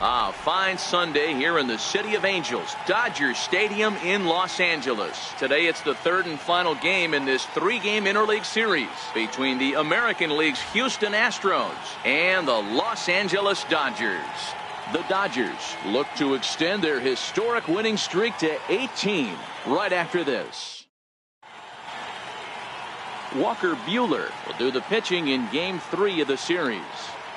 A fine Sunday here in the City of Angels, Dodger Stadium in Los Angeles. Today it's the third and final game in this three-game interleague series between the American League's Houston Astros and the Los Angeles Dodgers. The Dodgers look to extend their historic winning streak to 18 right after this. Walker Buehler will do the pitching in Game 3 of the series.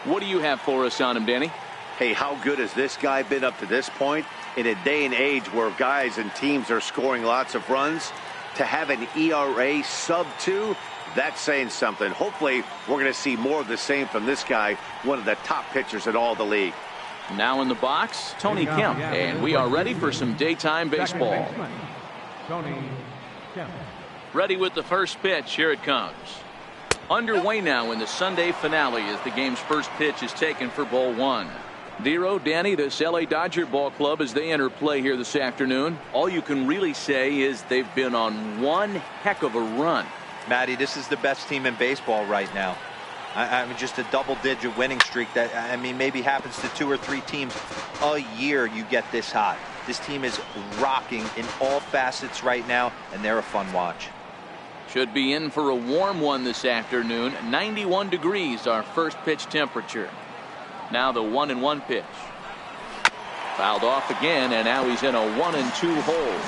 What do you have for us on him, Danny? Hey, how good has this guy been up to this point? In a day and age where guys and teams are scoring lots of runs, to have an ERA sub-2, that's saying something. Hopefully, we're going to see more of the same from this guy, one of the top pitchers in all the league. Now in the box, Tony Kemp, and we are ready for some daytime baseball. Tony Kemp. Ready with the first pitch. Here it comes. Underway now in the Sunday finale as the game's first pitch is taken for ball one. Dero, Danny, this LA Dodger ball club, as they enter play here this afternoon, all you can really say is they've been on one heck of a run. Matty, this is the best team in baseball right now. I mean, just a double-digit winning streak that, I mean, maybe happens to 2 or 3 teams a year. You get this hot. This team is rocking in all facets right now, and they're a fun watch. Should be in for a warm one this afternoon. 91 degrees, our first pitch temperature. Now the 1-1 pitch. Fouled off again, and now he's in a 1-2 hole.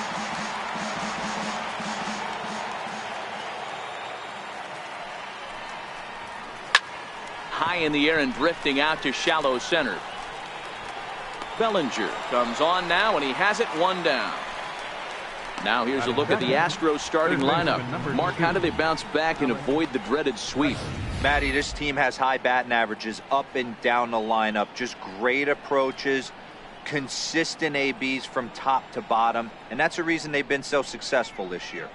High in the air and drifting out to shallow center. Bellinger comes on now, and he has it one down. Now here's a look at the Astros starting lineup. Mark, how do they bounce back and avoid the dreaded sweep? Matty, this team has high batting averages up and down the lineup. Just great approaches, consistent ABs from top to bottom, and that's the reason they've been so successful this year.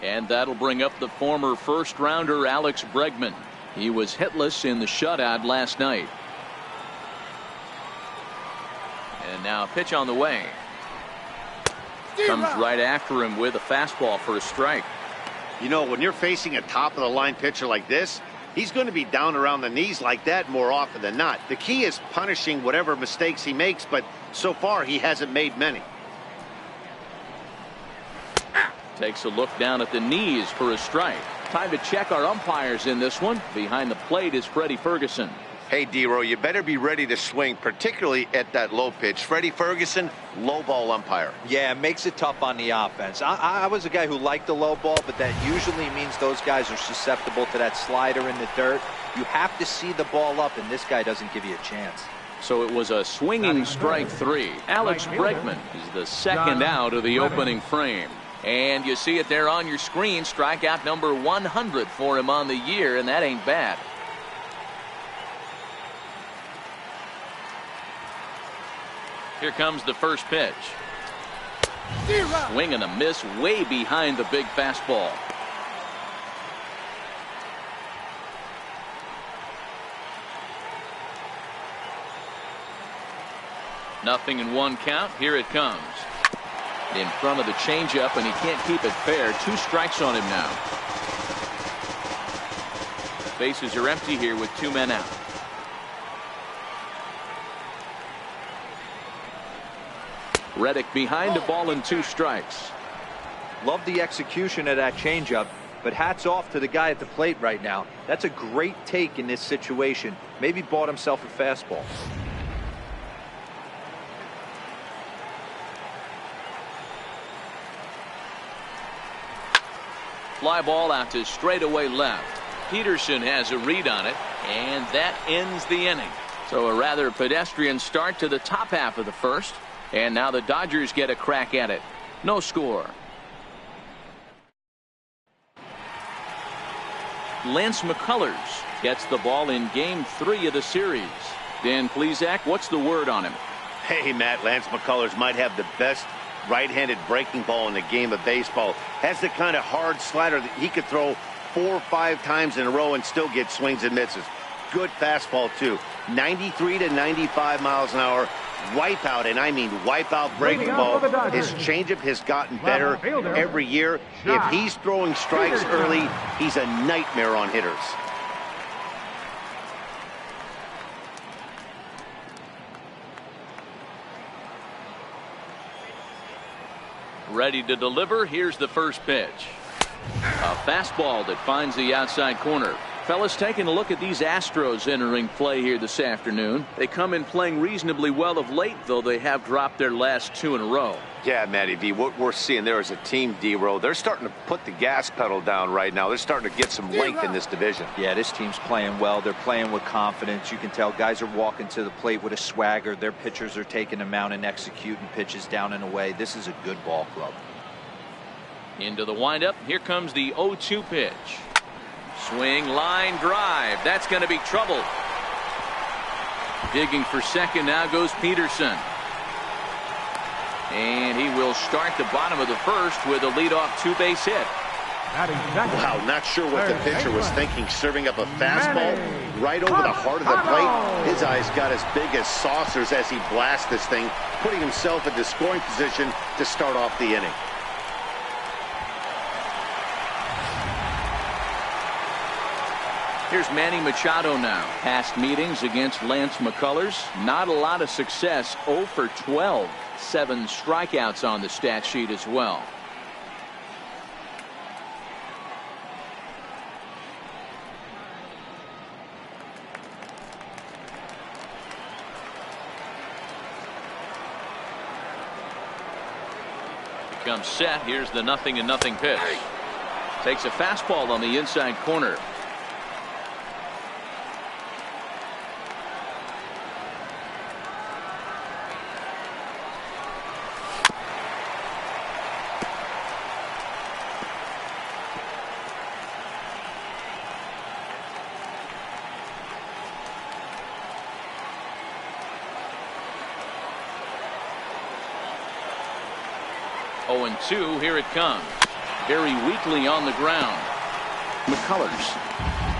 And that'll bring up the former first-rounder Alex Bregman. He was hitless in the shutout last night. And now a pitch on the way. Comes right after him with a fastball for a strike. You know, when you're facing a top-of-the-line pitcher like this, he's going to be down around the knees like that more often than not. The key is punishing whatever mistakes he makes, but so far he hasn't made many. Takes a look down at the knees for a strike. Time to check our umpires in this one. Behind the plate is Freddie Ferguson. Hey, Dero, you better be ready to swing, particularly at that low pitch. Freddie Ferguson, low ball umpire. Yeah, it makes it tough on the offense. I was a guy who liked the low ball, but that usually means those guys are susceptible to that slider in the dirt. You have to see the ball up, and this guy doesn't give you a chance. So it was a swinging strike 3. Alex Bregman is the second out of the opening frame. And you see it there on your screen. Strikeout number 100 for him on the year, and that ain't bad. Here comes the first pitch. Swing and a miss way behind the big fastball. Nothing in 1 count. Here it comes. In front of the changeup, and he can't keep it fair. 2 strikes on him now. Bases are empty here with 2 men out. Reddick behind the ball and 2 strikes. Love the execution of that changeup, but hats off to the guy at the plate right now. That's a great take in this situation. Maybe bought himself a fastball. Fly ball out to straightaway left. Peterson has a read on it, and that ends the inning. So a rather pedestrian start to the top half of the first. And now the Dodgers get a crack at it. No score. Lance McCullers gets the ball in Game 3 of the series. Dan Plesac, what's the word on him? Hey, Matt, Lance McCullers might have the best right-handed breaking ball in the game of baseball. Has the kind of hard slider that he could throw 4 or 5 times in a row and still get swings and misses. Good fastball, too. 93 to 95 miles an hour. Wipeout, and I mean wipeout breaking ball. His changeup has gotten better every year. If he's throwing strikes early, he's a nightmare on hitters. Ready to deliver. Here's the first pitch. A fastball that finds the outside corner. Fellas, taking a look at these Astros entering play here this afternoon. They come in playing reasonably well of late, though they have dropped their last 2 in a row. Yeah, Matty V, what we're seeing there is a team, D-Row. They're starting to put the gas pedal down right now. They're starting to get some length in this division. Yeah, this team's playing well. They're playing with confidence. You can tell guys are walking to the plate with a swagger. Their pitchers are taking them out and executing pitches down and away. This is a good ball club. Into the windup. Here comes the 0-2 pitch. Swing, line, drive. That's going to be trouble. Digging for second now goes Peterson. And he will start the bottom of the first with a leadoff 2-base hit. Wow, not sure what the pitcher was thinking, serving up a fastball right over the heart of the plate. His eyes got as big as saucers as he blasts this thing, putting himself into scoring position to start off the inning. Here's Manny Machado now. Past meetings against Lance McCullers. Not a lot of success. 0 for 12. 7 strikeouts on the stat sheet as well. Becomes set. Here's the 0-0 pitch. Takes a fastball on the inside corner. Oh, 0-2. Here it comes. Very weakly on the ground. McCullers,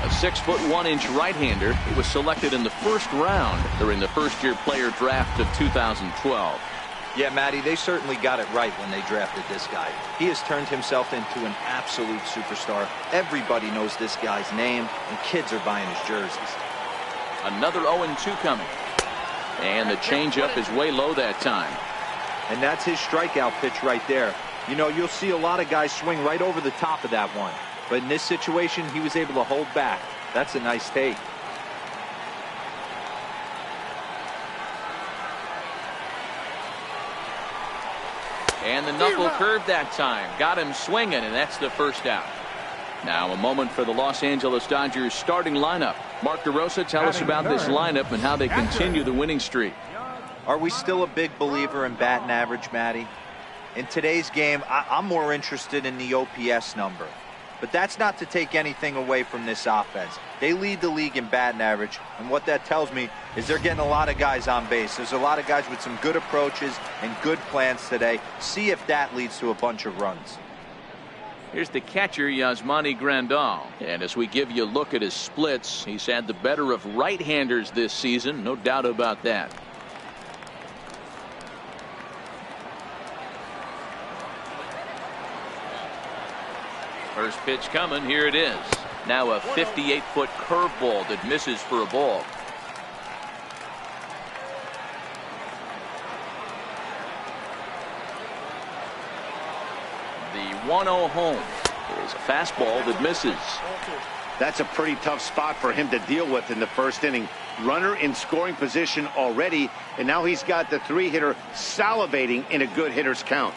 a 6'1" right-hander. He was selected in the first round during the first-year player draft of 2012. Yeah, Matty, they certainly got it right when they drafted this guy. He has turned himself into an absolute superstar. Everybody knows this guy's name, and kids are buying his jerseys. Another 0-2 coming. And the changeup is way low that time. And that's his strikeout pitch right there. You know, you'll see a lot of guys swing right over the top of that one. But in this situation, he was able to hold back. That's a nice take. And the knuckle curve that time. Got him swinging, and that's the first out. Now a moment for the Los Angeles Dodgers starting lineup. Mark DeRosa, tell us about this lineup and how they continue the winning streak. Are we still a big believer in batting average, Matty? In today's game, I'm more interested in the OPS number. But that's not to take anything away from this offense. They lead the league in batting average, and what that tells me is they're getting a lot of guys on base. There's a lot of guys with some good approaches and good plans today. See if that leads to a bunch of runs. Here's the catcher, Yasmani Grandal. And as we give you a look at his splits, he's had the better of right-handers this season, no doubt about that. First pitch coming. Here it is. Now a 58-foot curveball that misses for a ball. The 1-0 home is a fastball that misses. That's a pretty tough spot for him to deal with in the first inning. Runner in scoring position already, and now he's got the 3-hitter salivating in a good hitter's count.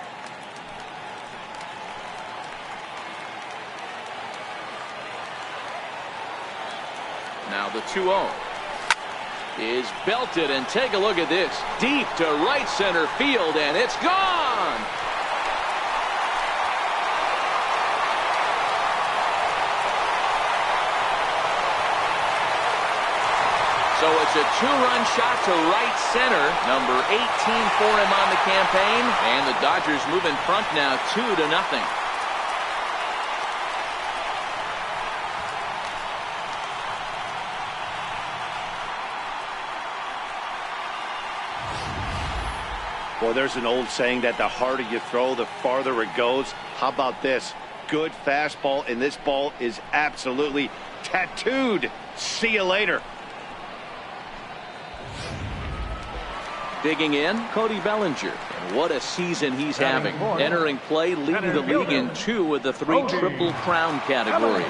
Now the 2-0 is belted, and take a look at this. Deep to right center field, and it's gone. So it's a 2-run shot to right center. Number 18 for him on the campaign, and the Dodgers move in front now 2-0. Well, there's an old saying that the harder you throw, the farther it goes. How about this? Good fastball, and this ball is absolutely tattooed. See you later. Digging in, Cody Bellinger. And what a season he's having. Entering play, leading the league in 2 of the 3 Triple Crown categories.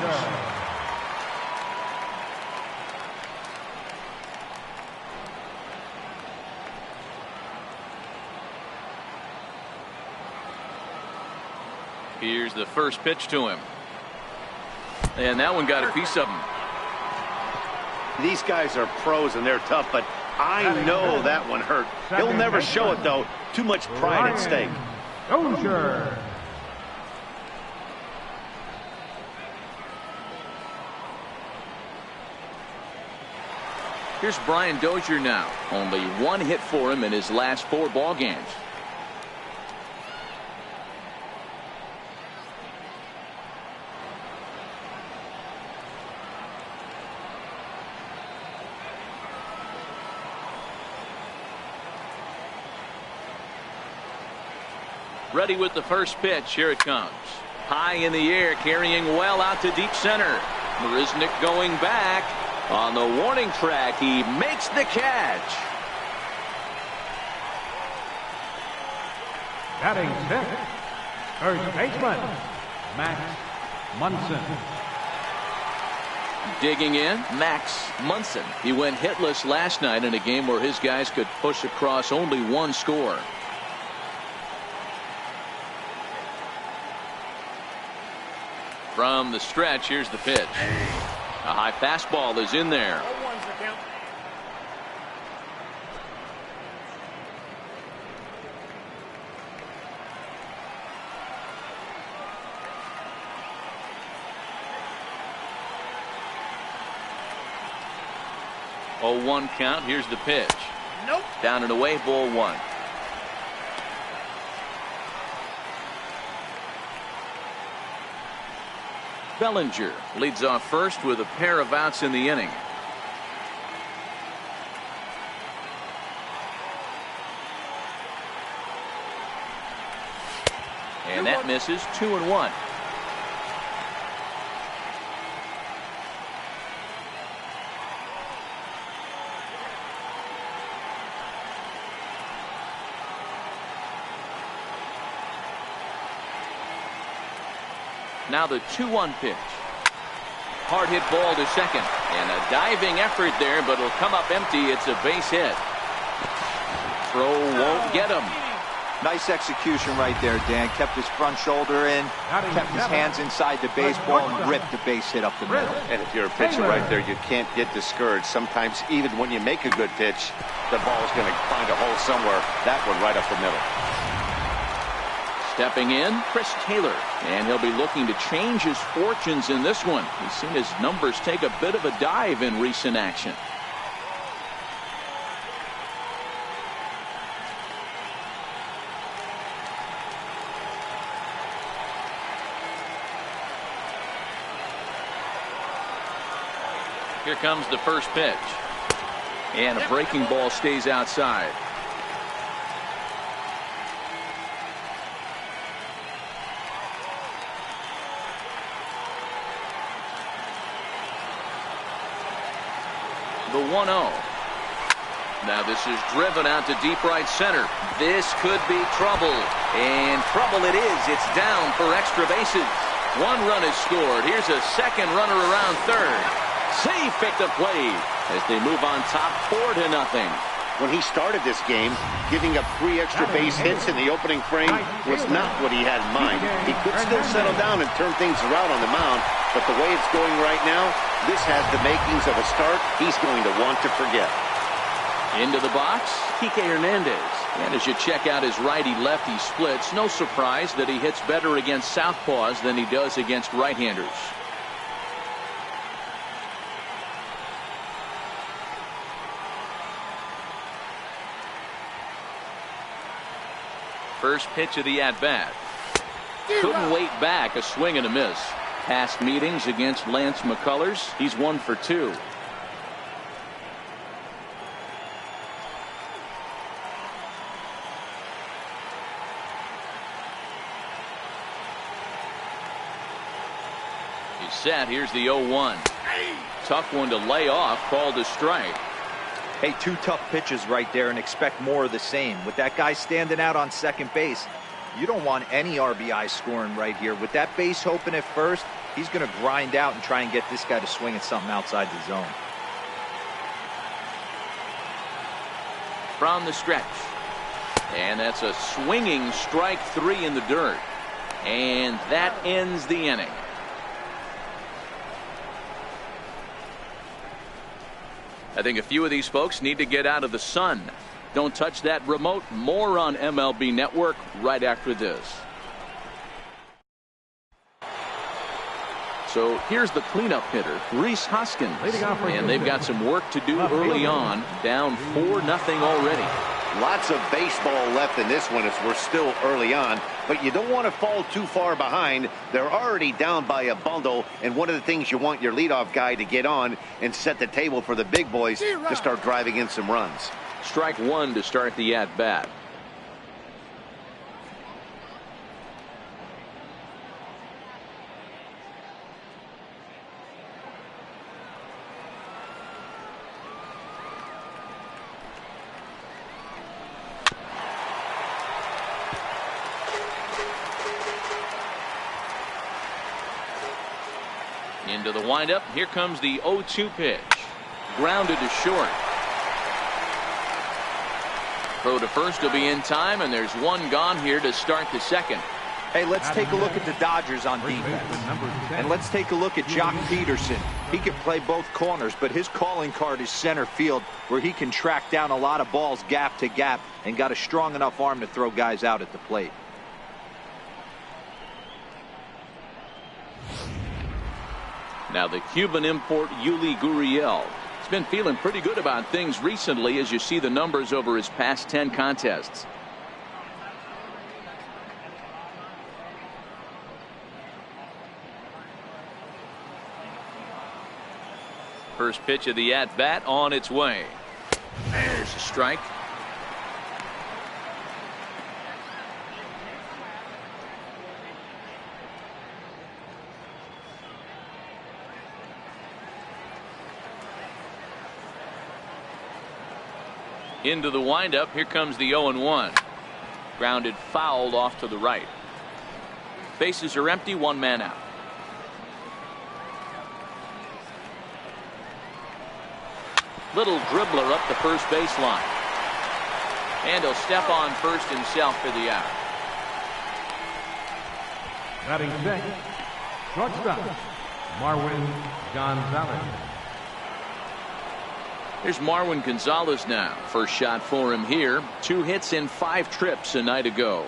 Here's the first pitch to him. And that one got a piece of him. These guys are pros and they're tough, but I know that one hurt. He'll never show it, though. Too much pride at stake. Dozier. Here's Brian Dozier now. Only 1 hit for him in his last 4 ball games. Ready with the first pitch. Here it comes. High in the air, carrying well out to deep center. Marisnick going back. On the warning track, he makes the catch. Batting 6th, first baseman, Max Munson. Digging in, Max Munson. He went hitless last night in a game where his guys could push across only 1 score. From the stretch, here's the pitch. A high fastball is in there. 0-1 count. Here's the pitch. Nope. Down and away, ball 1. Bellinger leads off first with a pair of outs in the inning. And that misses. 2-1. Now the 2-1 pitch. Hard hit ball to second. And a diving effort there, but it'll come up empty. It's a base hit. Throw won't get him. Nice execution right there, Dan. Kept his front shoulder in, kept his hands inside the baseball, and ripped the base hit up the middle. And if you're a pitcher right there, you can't get discouraged. Sometimes even when you make a good pitch, the ball's going to find a hole somewhere. That one right up the middle. Stepping in, Chris Taylor. And he'll be looking to change his fortunes in this one. He's seen his numbers take a bit of a dive in recent action. Here comes the first pitch. And a breaking ball stays outside. The 1-0. Now this is driven out to deep right center. This could be trouble. And trouble it is. It's down for extra bases. 1 run is scored. Here's a second runner around third. Safe at the plate as they move on top 4-0. When he started this game, giving up 3 extra base hits in the opening frame was not what he had in mind. He could still settle down and turn things around on the mound, but the way it's going right now, this has the makings of a start he's going to want to forget. Into the box, Kike Hernandez. And as you check out his righty-lefty splits, no surprise that he hits better against southpaws than he does against right-handers. First pitch of the at-bat. Couldn't wait back. A swing and a miss. Past meetings against Lance McCullers, he's 1 for 2. He's set. Here's the 0-1. Tough one to lay off. Called a strike. Hey, 2 tough pitches right there, and expect more of the same. With that guy standing out on second base, you don't want any RBI scoring right here. With that base open at first, he's going to grind out and try and get this guy to swing at something outside the zone. From the stretch. And that's a swinging strike 3 in the dirt. And that ends the inning. I think a few of these folks need to get out of the sun. Don't touch that remote. More on MLB Network right after this. So here's the cleanup hitter, Rhys Hoskins. And they've got some work to do early on. Down 4-0 already. Lots of baseball left in this one as we're still early on, but you don't want to fall too far behind. They're already down by a bundle, and one of the things you want your leadoff guy to get on and set the table for the big boys to start driving in some runs. Strike 1 to start the at-bat. Into the windup. Here comes the 0-2 pitch. Grounded to short. Throw to first will be in time, and there's one gone here to start the second. Hey, let's take a look at the Dodgers on defense. And let's take a look at Jock Peterson. He can play both corners, but his calling card is center field, where he can track down a lot of balls gap to gap and got a strong enough arm to throw guys out at the plate. Now the Cuban import Yuli Gurriel. He's been feeling pretty good about things recently as you see the numbers over his past 10 contests. First pitch of the at-bat on its way. There's a strike. Into the windup. Here comes the 0-1. Grounded foul off to the right. Bases are empty. One man out. Little dribbler up the first baseline. And he'll step on first himself for the out. Batting sixth, shortstop, Marwin Gonzalez. Here's Marwin Gonzalez now. First shot for him here. 2 hits in 5 trips a night ago.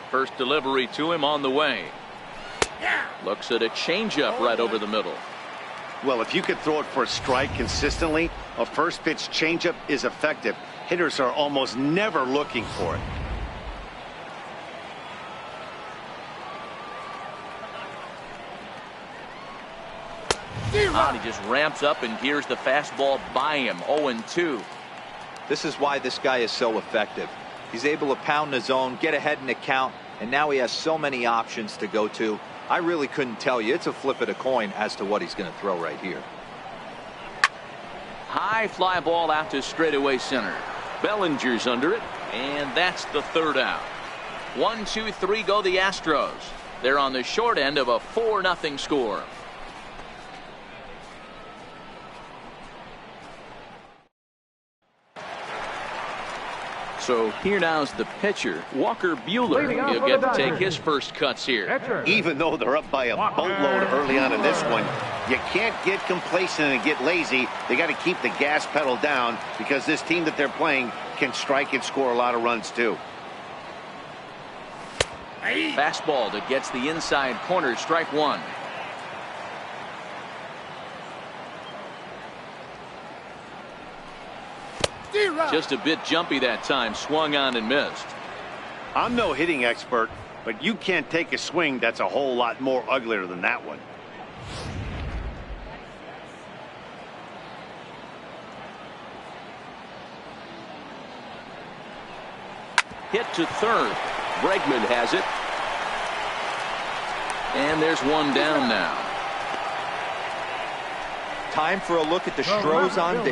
First delivery to him on the way. Looks at a changeup right over the middle. Well, if you could throw it for a strike consistently, a first pitch changeup is effective. Hitters are almost never looking for it. He just ramps up and gears the fastball by him. 0-2. This is why this guy is so effective. He's able to pound the zone, get ahead in the count, and now he has so many options to go to. I really couldn't tell you. It's a flip of the coin as to what he's going to throw right here. High fly ball out to straightaway center. Bellinger's under it, and that's the third out. 1, 2, 3 go the Astros. They're on the short end of a 4-0 score. So here now's the pitcher, Walker Buehler. He'll get to take his first cuts here. Even though they're up by a boatload early on in this one, you can't get complacent and get lazy. They got to keep the gas pedal down because this team that they're playing can strike and score a lot of runs too. Fastball that gets the inside corner. Strike 1. Just a bit jumpy that time. Swung on and missed. I'm no hitting expert, but you can't take a swing that's a whole lot more uglier than that one. Hit to third. Bregman has it. And there's one down now. Time for a look at the Astros on D.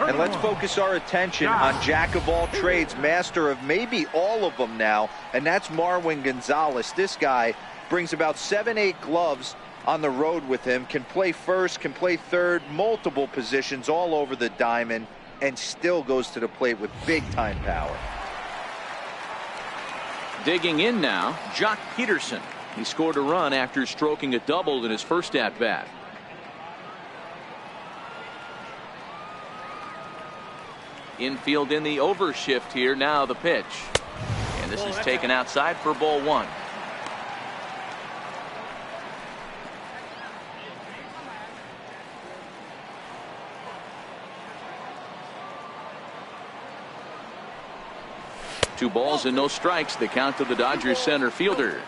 And let's focus our attention on jack of all trades, master of maybe all of them now, and that's Marwin Gonzalez. This guy brings about 7-8 gloves on the road with him, can play first, can play third, multiple positions all over the diamond, and still goes to the plate with big-time power. Digging in now, Jock Peterson. He scored a run after stroking a double in his first at-bat. Infield in the overshift here. Now the pitch. And this is taken outside for ball one. Two balls and no strikes. The count to the Dodgers center fielder.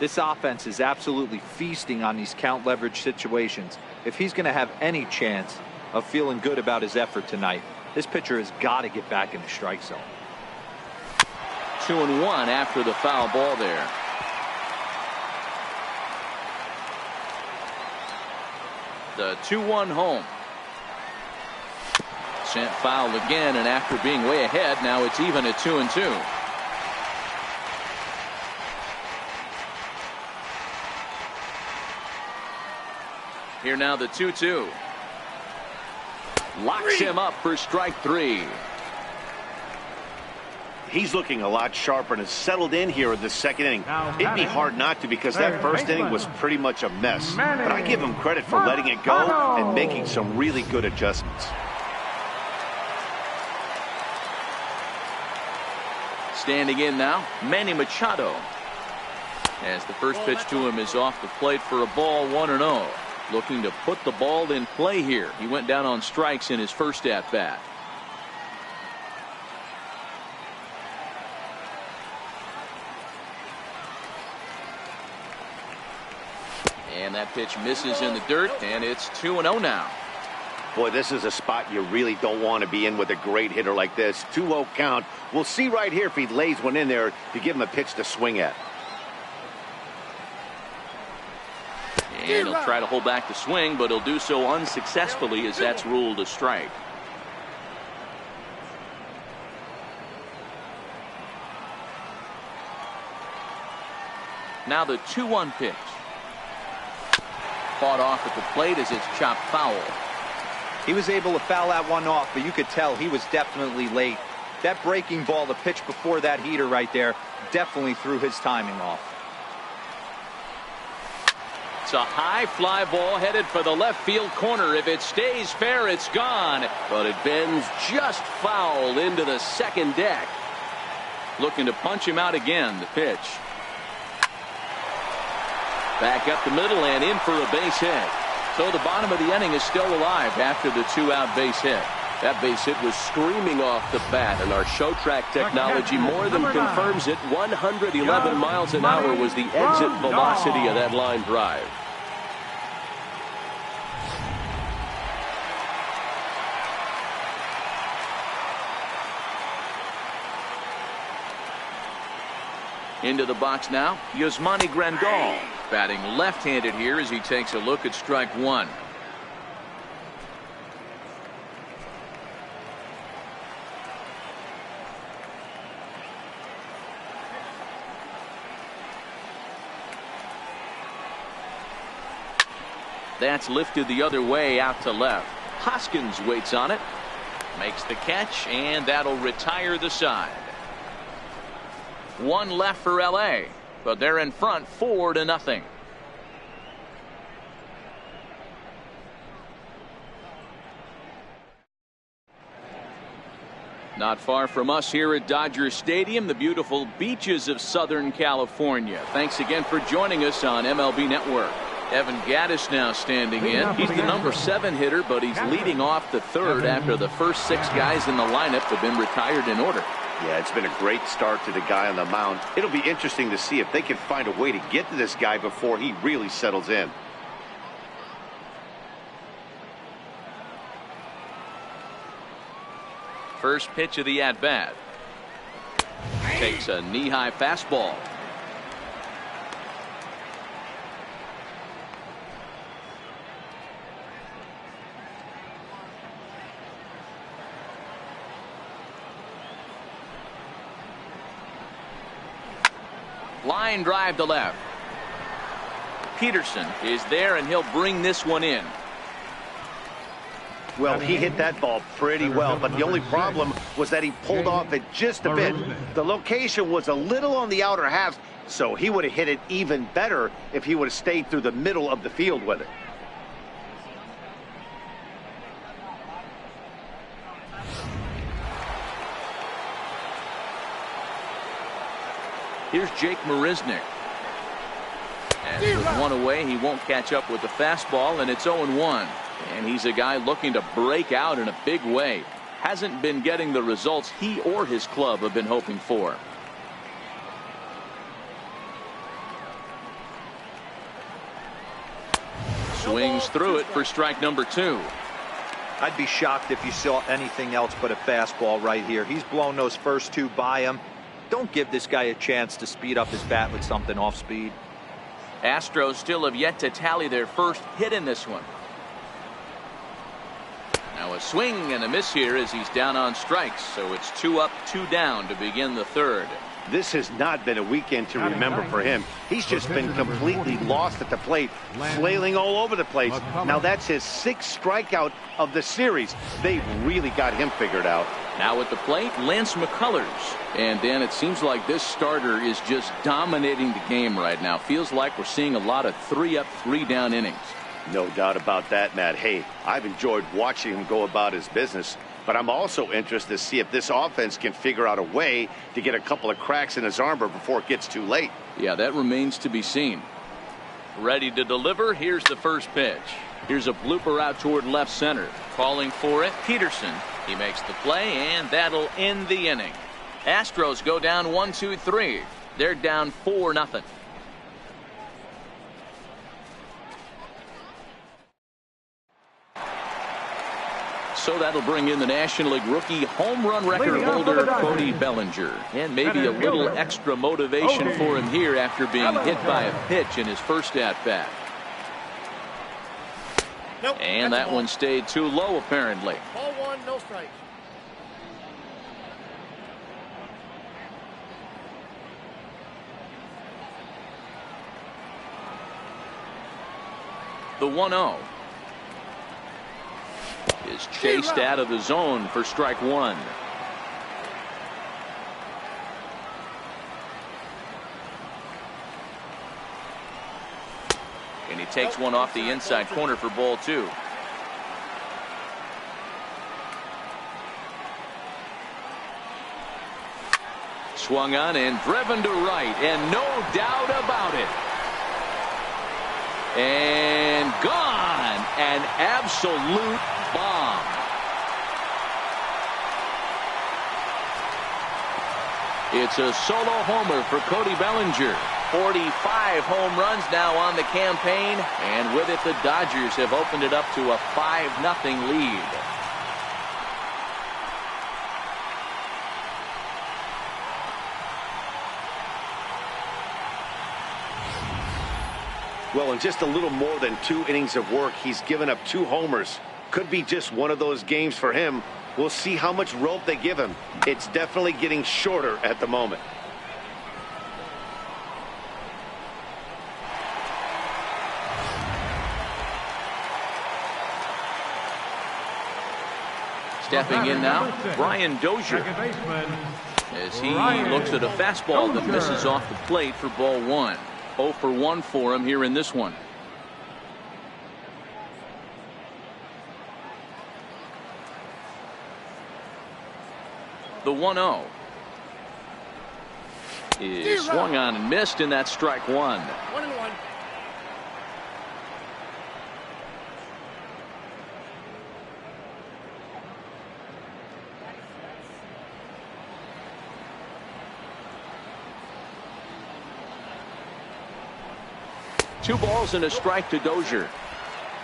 This offense is absolutely feasting on these count leverage situations. If he's going to have any chance of feeling good about his effort tonight, this pitcher has got to get back in the strike zone. 2-1 after the foul ball there. The 2-1 home. Sent foul again, and after being way ahead, now it's even at 2-2. Here now the 2-2. Locks him up for strike three. He's looking a lot sharper and has settled in here in the second inning. It'd be hard not to, because that first inning was pretty much a mess. But I give him credit for letting it go and making some really good adjustments. Standing in now, Manny Machado. As the first pitch to him is off the plate for a ball, 1-0. Looking to put the ball in play here. He went down on strikes in his first at bat. And that pitch misses in the dirt, and it's 2-0 now. Boy, this is a spot you really don't want to be in with a great hitter like this. 2-0 count. We'll see right here if he lays one in there to give him a pitch to swing at. And he'll try to hold back the swing, but he'll do so unsuccessfully as that's ruled a strike. Now the 2-1 pitch. Fought off at the plate as it's chopped foul. He was able to foul that one off, but you could tell he was definitely late. That breaking ball, the pitch before that heater right there, definitely threw his timing off. It's a high fly ball headed for the left field corner. If it stays fair, it's gone. But it bends just foul into the second deck. Looking to punch him out again. The pitch. Back up the middle and in for a base hit. So the bottom of the inning is still alive after the 2-out base hit. That base hit was screaming off the bat, and our show track technology more than confirms it. 111 miles an hour was the exit velocity of that line drive. Into the box now, Yasmani Grandal, batting left-handed here as he takes a look at strike one. That's lifted the other way out to left. Hoskins waits on it, makes the catch, and that'll retire the side. One left for LA, but they're in front 4-0. Not far from us here at Dodger Stadium, the beautiful beaches of Southern California. Thanks again for joining us on MLB Network. Evan Gattis now standing in. He's the number 7 hitter, but he's leading off the third after the first 6 guys in the lineup have been retired in order. Yeah, it's been a great start to the guy on the mound. It'll be interesting to see if they can find a way to get to this guy before he really settles in. First pitch of the at-bat. Takes a knee-high fastball. Line drive to left. Peterson is there, and he'll bring this one in. Well, he hit that ball pretty well, but the only problem was that he pulled off it just a bit. The location was a little on the outer half, so he would have hit it even better if he would have stayed through the middle of the field with it. Here's Jake Marisnick. And with one away, he won't catch up with the fastball, and it's 0-1. And he's a guy looking to break out in a big way. Hasn't been getting the results he or his club have been hoping for. Swings through it for strike number 2. I'd be shocked if you saw anything else but a fastball right here. He's blown those first 2 by him. Don't give this guy a chance to speed up his bat with something off speed. Astros still have yet to tally their first hit in this one. Now a swing and a miss here as he's down on strikes, so it's 2 up, 2 down to begin the third. This has not been a weekend to remember for him. He's just been completely lost at the plate, flailing all over the place. Now that's his 6th strikeout of the series. They've really got him figured out. Now at the plate, Lance McCullers. And Dan, it seems like this starter is just dominating the game right now. Feels like we're seeing a lot of 3 up, 3 down innings. No doubt about that, Matt. Hey, I've enjoyed watching him go about his business, but I'm also interested to see if this offense can figure out a way to get a couple of cracks in his armor before it gets too late. Yeah, that remains to be seen. Ready to deliver. Here's the first pitch. Here's a blooper out toward left center. Calling for it, Peterson. He makes the play, and that'll end the inning. Astros go down 1-2-3. They're down 4-0. So that'll bring in the National League rookie home run record holder Cody Bellinger. And maybe a little extra motivation for him here after being hit by a pitch in his first at-bat. And that one stayed too low, apparently. Ball 1, no strikes. The 1-0 is chased out of the zone for strike 1. And he takes one off the inside corner for ball 2. Swung on and driven to right, and no doubt about it. And gone. An absolute bomb. It's a solo homer for Cody Bellinger. 45 home runs now on the campaign, and with it the Dodgers have opened it up to a 5-0 lead. Well, in just a little more than 2 innings of work, he's given up 2 homers. Could be just one of those games for him. We'll see how much rope they give him. It's definitely getting shorter at the moment. Stepping in now, Brian Dozier, as he looks at a fastball that misses off the plate for ball 1. 0 for 1 for him here in this one. The 1-0 is swung on and missed, and that's strike 1. 1-1. Two balls and a strike to Dozier.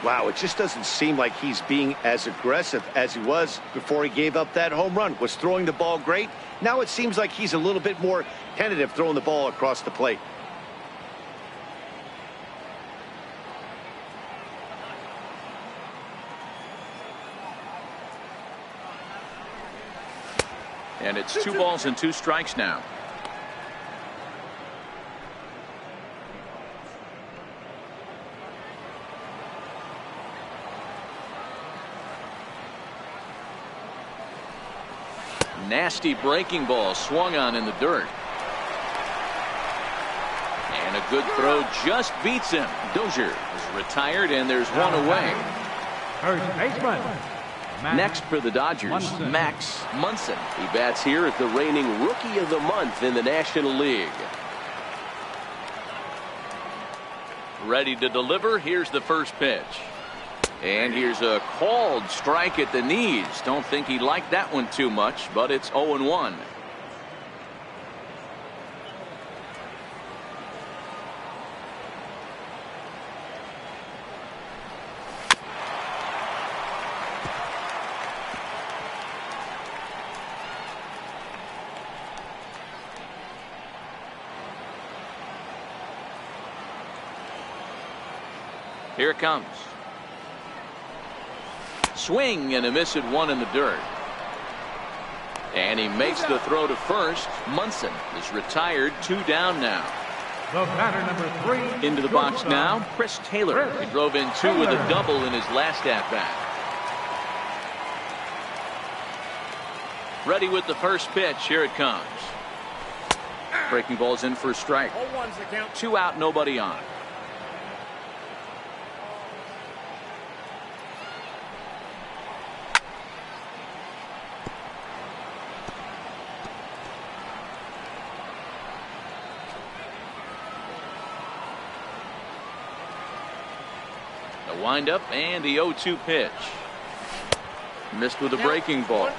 Wow, it just doesn't seem like he's being as aggressive as he was before he gave up that home run. Was throwing the ball great. Now it seems like he's a little bit more tentative throwing the ball across the plate. And it's 2 balls and 2 strikes now. nasty breaking ball swung on in the dirt. And a good throw just beats him. Dozier is retired, and there's one away. First baseman. Next for the Dodgers, Max Munson. He bats here as the reigning Rookie of the Month in the National League. Ready to deliver. Here's the first pitch. And here's a called strike at the knees. Don't think he liked that one too much, but it's 0-1. Here it comes. Swing and a miss at one in the dirt. And he makes the throw to first. Munson is retired, 2 down now. The batter number 3. Into the box now, Chris Taylor. He drove in 2 with a double in his last at-bat. Ready with the first pitch. Here it comes. Breaking ball's in for a strike. 2 out, nobody on. Wind up and the 0-2 pitch. Missed with a breaking ball.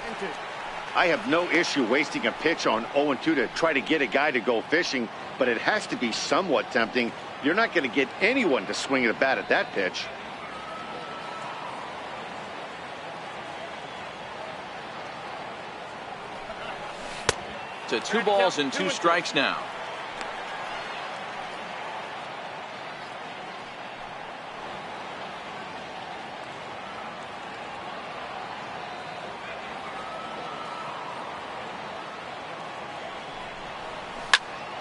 I have no issue wasting a pitch on 0-2 to try to get a guy to go fishing, but it has to be somewhat tempting. You're not going to get anyone to swing the bat at that pitch. To 2 balls and 2 strikes now.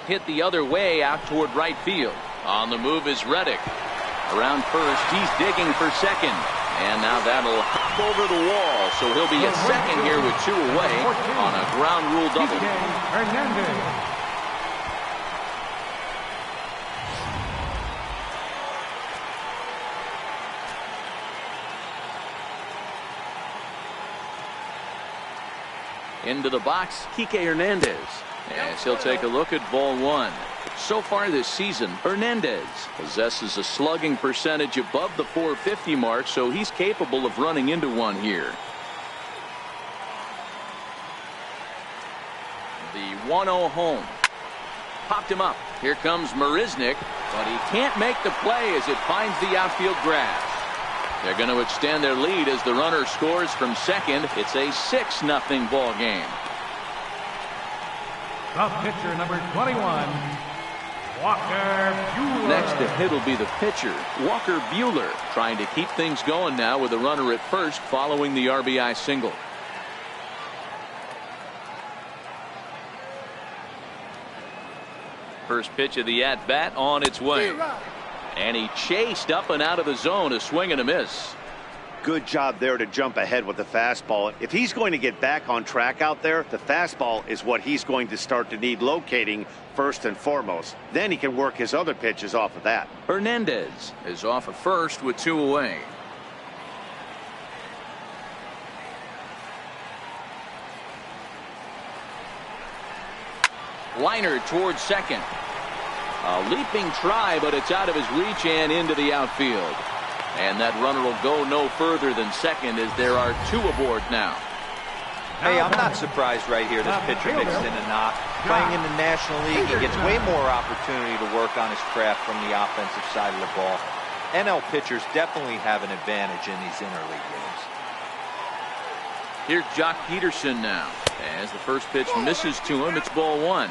Hit the other way out toward right field. On the move is Reddick. Around first, he's digging for second. And now that'll hop over the wall. So he'll be at second here with 2 away on a ground rule double. Hernandez. Into the box, Kike Hernandez. As he'll take a look at ball 1. So far this season, Hernandez possesses a slugging percentage above the .450 mark, so he's capable of running into one here. The 1-0 home. Popped him up. Here comes Marisnick, but he can't make the play as it finds the outfield grass. They're going to extend their lead as the runner scores from second. It's a 6-0 ball game. The pitcher number 21, Walker Buehler. Next to hit will be the pitcher, Walker Buehler, trying to keep things going now with a runner at first following the RBI single. First pitch of the at-bat on its way. And he chased up and out of the zone, a swing and a miss. Good job there to jump ahead with the fastball. If he's going to get back on track out there, the fastball is what he's going to start to need locating first and foremost. Then he can work his other pitches off of that. Hernandez is off of first with 2 away. Liner towards second. A leaping try, but it's out of his reach and into the outfield. And that runner will go no further than second as there are 2 aboard now. Hey, I'm not surprised right here. This pitcher mixed in a knock. Playing in the National League, he gets way more opportunity to work on his craft from the offensive side of the ball. NL pitchers definitely have an advantage in these interleague games. Here's Jock Peterson now. As the first pitch misses to him, it's ball 1.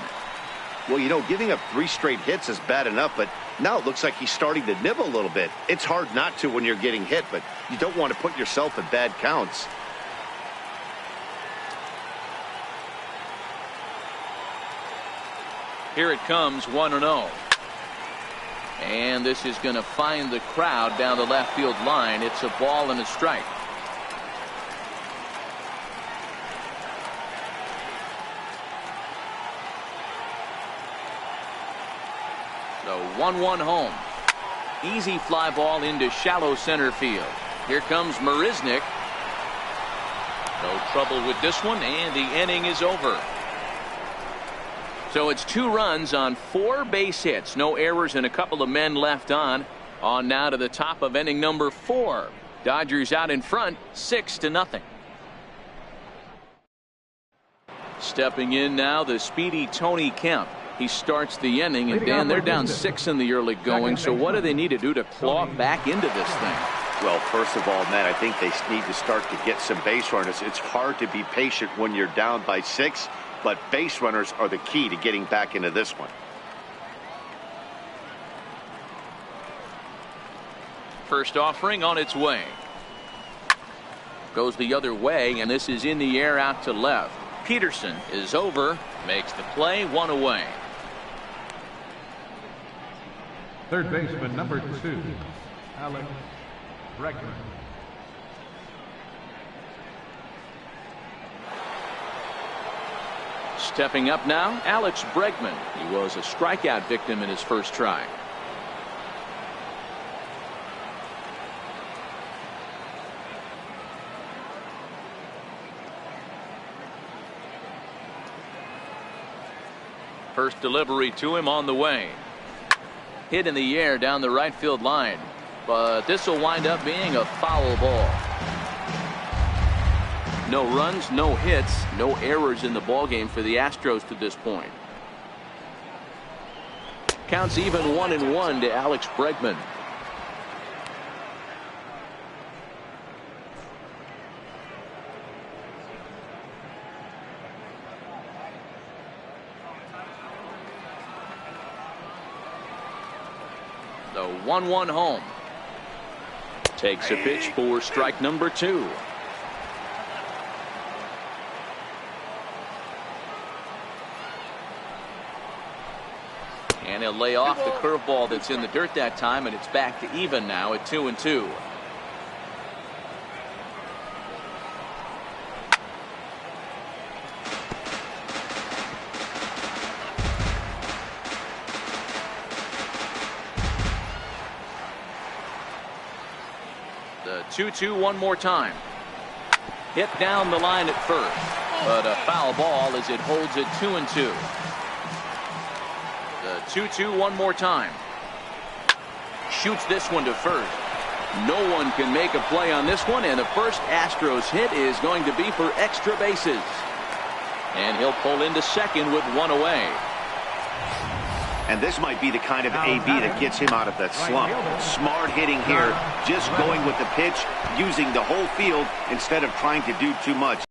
Well, you know, giving up 3 straight hits is bad enough, but now it looks like he's starting to nibble a little bit. It's hard not to when you're getting hit, but you don't want to put yourself in bad counts. Here it comes, 1-0. And this is going to find the crowd down the left field line. It's a ball and a strike. The 1-1 home. Easy fly ball into shallow center field. Here comes Marisnick. No trouble with this one, and the inning is over. So it's 2 runs on 4 base hits. No errors and a couple of men left on. On now to the top of inning number 4. Dodgers out in front, 6-0. Stepping in now, the speedy Tony Kemp. He starts the inning, and Dan, they're down 6 in the early going. So what do they need to do to claw back into this thing? Well, first of all, Matt, I think they need to start to get some base runners. It's hard to be patient when you're down by 6, but base runners are the key to getting back into this one. First offering on its way. Goes the other way, and this is in the air out to left. Peterson is over, makes the play, 1 away. Third baseman number 2, Alex Bregman. Stepping up now, Alex Bregman. He was a strikeout victim in his first try. First delivery to him on the way. Hit in the air down the right field line, but this will wind up being a foul ball. No runs, no hits, no errors in the ballgame for the Astros to this point. Counts even 1-1 to Alex Bregman. The 1-1 home. Takes a pitch for strike number 2. And he'll lay off the curveball that's in the dirt that time, and it's back to even now at 2-2. The 2-2 one more time. Hit down the line at first, but a foul ball as it holds it 2-2. The 2-2 one more time. Shoots this one to first. No one can make a play on this one, and the first Astros hit is going to be for extra bases. And he'll pull into second with 1 away. And this might be the kind of AB that gets him out of that slump. Smart hitting here, just going with the pitch, using the whole field instead of trying to do too much.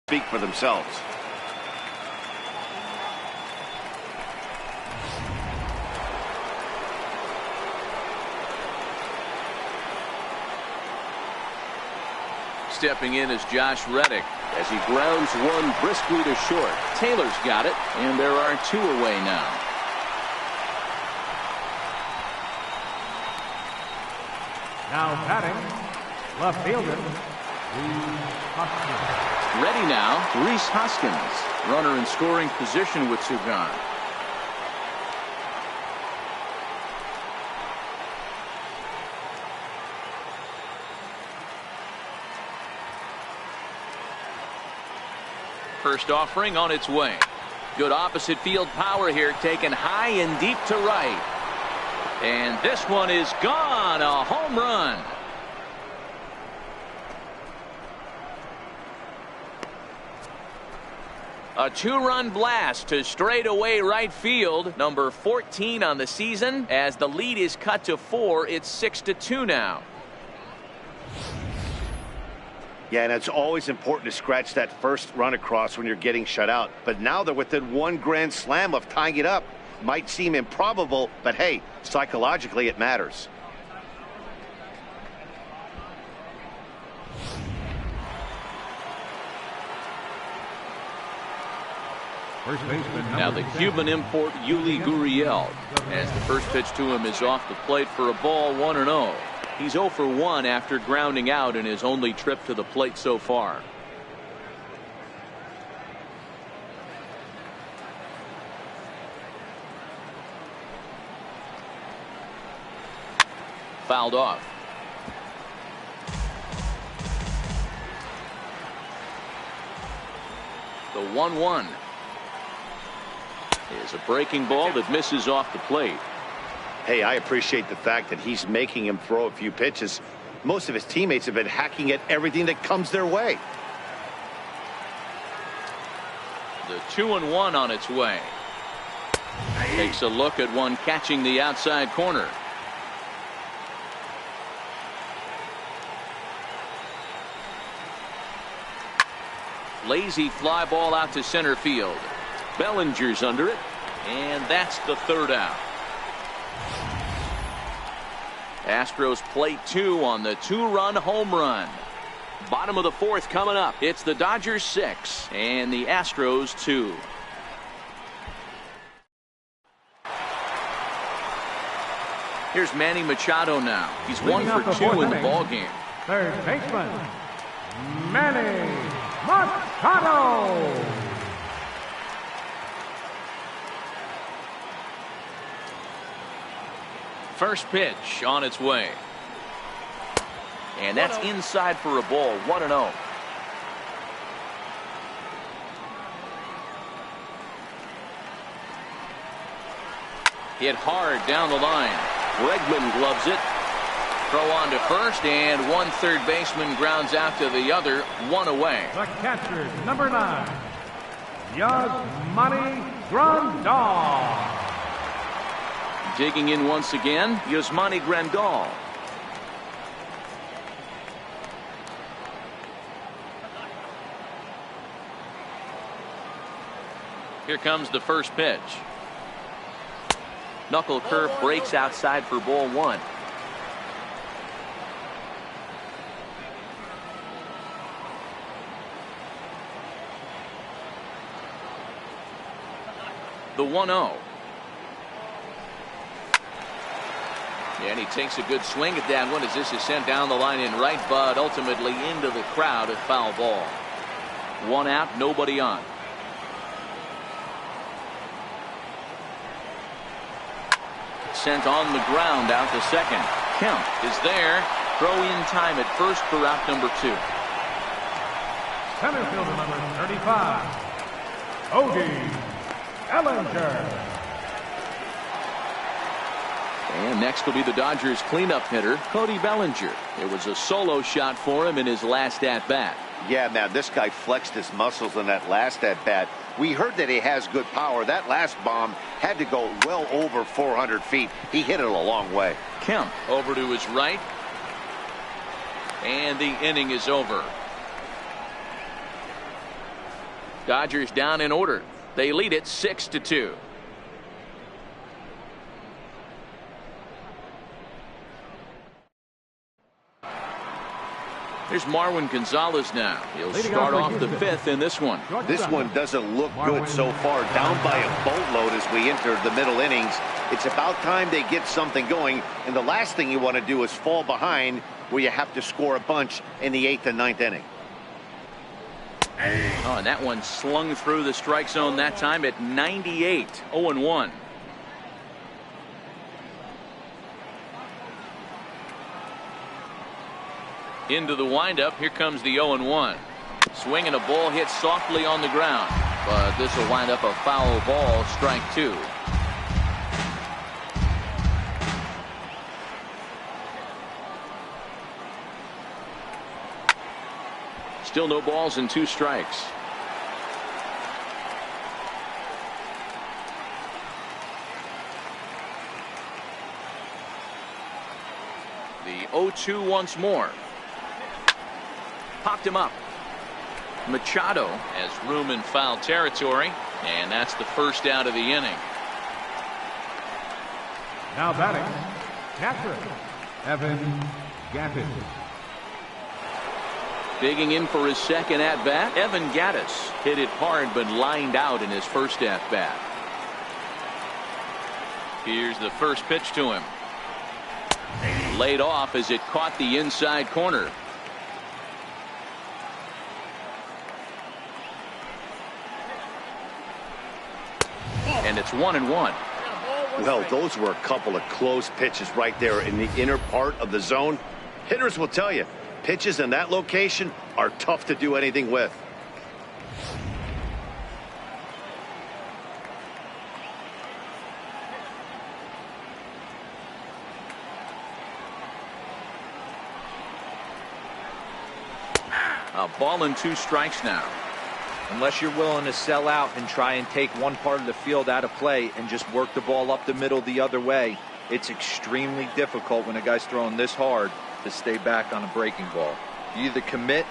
Speak for themselves. Stepping in is Josh Reddick as he grounds one briskly to short. Taylor's got it, and there are 2 away now. Now batting, left fielder, Reese Hoskins. Ready now, Reese Hoskins. Runner in scoring position with 2 gone. First offering on its way. Good opposite field power here, taken high and deep to right. And this one is gone. A home run. A 2-run blast to straightaway right field. Number 14 on the season. As the lead is cut to 4, it's 6-2 now. Yeah, and it's always important to scratch that first run across when you're getting shut out. But now they're within 1 grand slam of tying it up. Might seem improbable, but hey, psychologically it matters. First baseman Now the Cuban import Yuli Gurriel, as the first pitch to him is off the plate for a ball, 1-0. He's 0 for 1 after grounding out in his only trip to the plate so far. fouled off. The 1-1 is a breaking ball that misses off the plate. Hey, I appreciate the fact that he's making him throw a few pitches. Most of his teammates have been hacking at everything that comes their way. The 2-1 on its way. Takes a look at one catching the outside corner. Lazy fly ball out to center field. Bellinger's under it, and that's the third out. Astros play 2 on the 2-run home run. Bottom of the 4th coming up. It's the Dodgers 6 and the Astros 2. Here's Manny Machado now. He's 1 for 2 in the ball game. Third baseman, Manny Machado. First pitch on its way. And that's inside for a ball. 1-0. Hit hard down the line. Bregman gloves it. Throw on to first, and one third baseman grounds out to the other. 1 away. The catcher, number 9, Yasmani Grandal. Digging in once again, Yasmani Grandal. Here comes the first pitch. Knuckle curve breaks outside for ball 1. The 1-0. And he takes a good swing at that one as this is sent down the line in right, but ultimately into the crowd, a foul ball. 1 out, nobody on. Sent on the ground out to second. Kemp is there. Throw in time at first for out number 2. Center fielder number 35, Cody Bellinger. And next will be the Dodgers cleanup hitter, Cody Bellinger. It was a solo shot for him in his last at-bat. Yeah, man, this guy flexed his muscles in that last at-bat. We heard that he has good power. That last bomb had to go well over 400 feet. He hit it a long way. Kemp over to his right. And the inning is over. Dodgers down in order. They lead it 6-2. Here's Marwin Gonzalez now. He'll start off the 5th in this one. This one doesn't look good so far. Down by a boatload as we enter the middle innings. It's about time they get something going. And the last thing you want to do is fall behind where you have to score a bunch in the 8th and 9th inning. Oh, and that one slung through the strike zone that time at 98. 0-1. Into the windup. Here comes the 0-1. Swinging a ball hit softly on the ground, but this will wind up a foul ball. Strike 2. Still no balls and 2 strikes. The 0-2 once more. Popped him up. Machado has room in foul territory, and that's the first out of the inning. Now batting, catcher, Evan Gattis. Digging in for his second at-bat, Evan Gattis hit it hard but lined out in his first at-bat. Here's the first pitch to him. Laid off as it caught the inside corner. And it's 1-1. Well, those were a couple of close pitches right there in the inner part of the zone. Hitters will tell you, pitches in that location are tough to do anything with. A ball and 2 strikes now. Unless you're willing to sell out and try and take one part of the field out of play and just work the ball up the middle the other way, it's extremely difficult when a guy's throwing this hard to stay back on a breaking ball. You either commit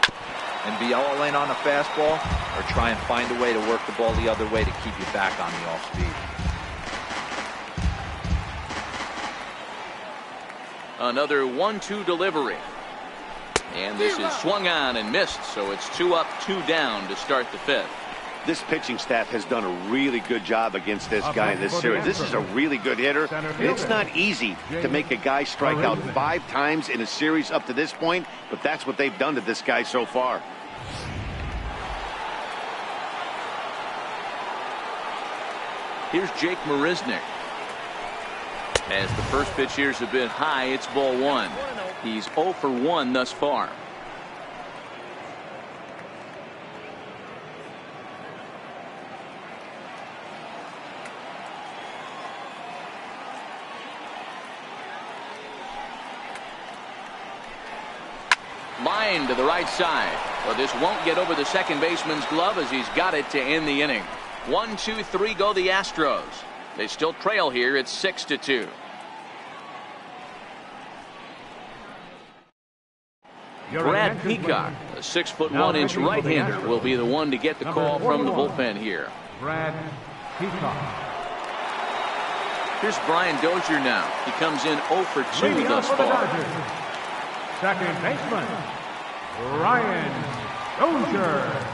and be all in on a fastball or try and find a way to work the ball the other way to keep you back on the off speed. Another 1-2 delivery. And this is swung on and missed, so it's 2 up, 2 down to start the 5th. This pitching staff has done a really good job against this guy in this series. This is a really good hitter. It's not easy to make a guy strike out 5 times in a series up to this point, but that's what they've done to this guy so far. Here's Jake Marisnick. As the first pitch here is a bit high, it's ball 1. He's 0 for 1 thus far. Line to the right side. Well, this won't get over the second baseman's glove as he's got it to end the inning. 1, 2, 3 go the Astros. They still trail here. It's 6-2. Brad Peacock, a 6'1" right-hander, will be the one to get the call from the bullpen here. Brad Peacock. Here's Brian Dozier now. He comes in 0 for 2 thus far. Second baseman, Brian Dozier.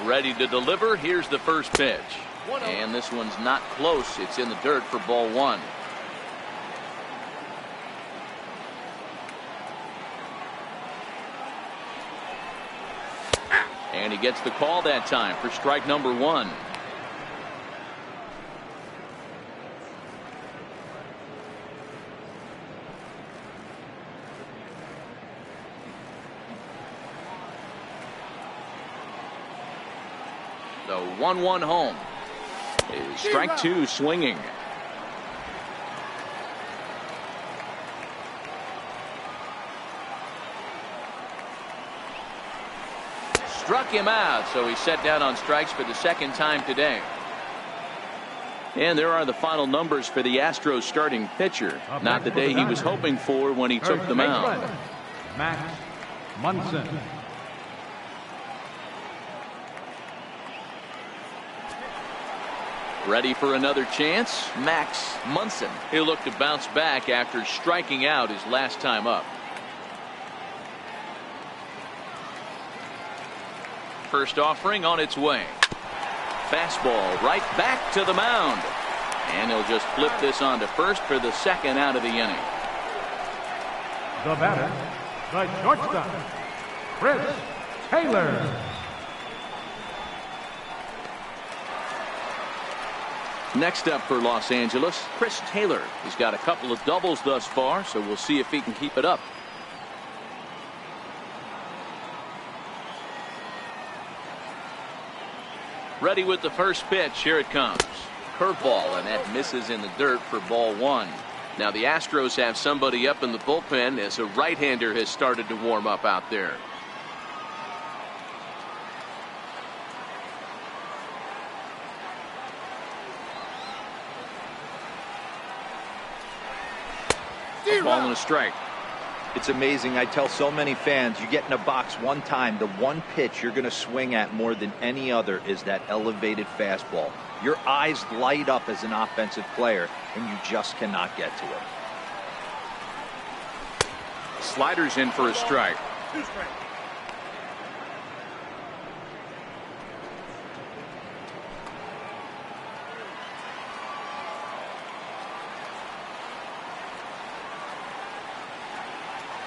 Ready to deliver. Here's the first pitch. And this one's not close. It's in the dirt for ball 1. And he gets the call that time for strike number 1. The 1-1 home is strike 2 swinging. Struck him out, so he's set down on strikes for the second time today. And there are the final numbers for the Astros starting pitcher. Not the day he was hoping for when he took the mound. Max Munson. Ready for another chance? Max Munson. He'll look to bounce back after striking out his last time up. First offering on its way. Fastball right back to the mound. And he'll just flip this on to first for the second out of the inning. The batter, the shortstop, Chris Taylor. Next up for Los Angeles, Chris Taylor. He's got a couple of doubles thus far, so we'll see if he can keep it up. Ready with the first pitch. Here it comes. Curveball, and that misses in the dirt for ball 1. Now the Astros have somebody up in the bullpen as a right-hander has started to warm up out there. A ball and a strike. It's amazing. I tell so many fans, you get in a box one time, the one pitch you're going to swing at more than any other is that elevated fastball. Your eyes light up as an offensive player, and you just cannot get to it. Sliders in for a strike.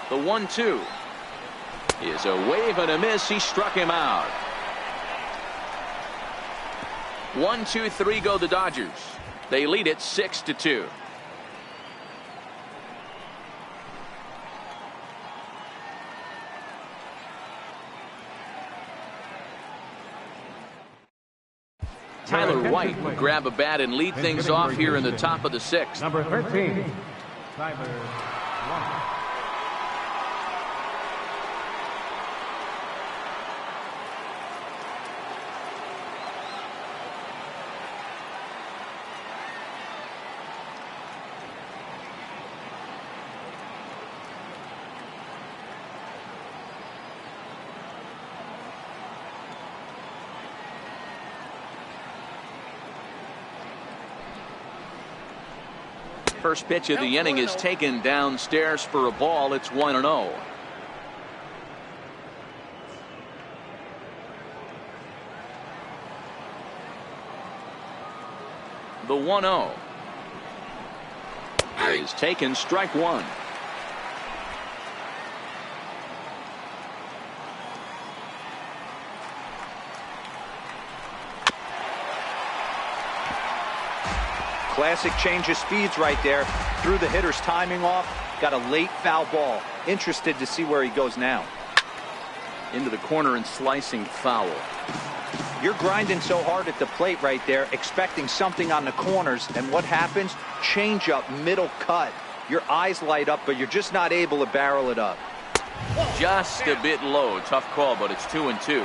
The 1-2 is a wave and a miss. He struck him out. 1-2-3 go the Dodgers. They lead it 6-2. Tyler White would grab a bat and lead things off here in the top of the 6th. Number 13, Tyler White. First pitch of the inning is taken downstairs for a ball. It's 1-0. The 1-0 is taken, strike one. Classic change of speeds right there. Threw the hitter's timing off. Got a late foul ball. Interested to see where he goes now. Into the corner and slicing foul. You're grinding so hard at the plate right there, expecting something on the corners, and what happens? Change up, middle cut. Your eyes light up, but you're just not able to barrel it up. Just a bit low. Tough call, but it's 2-2.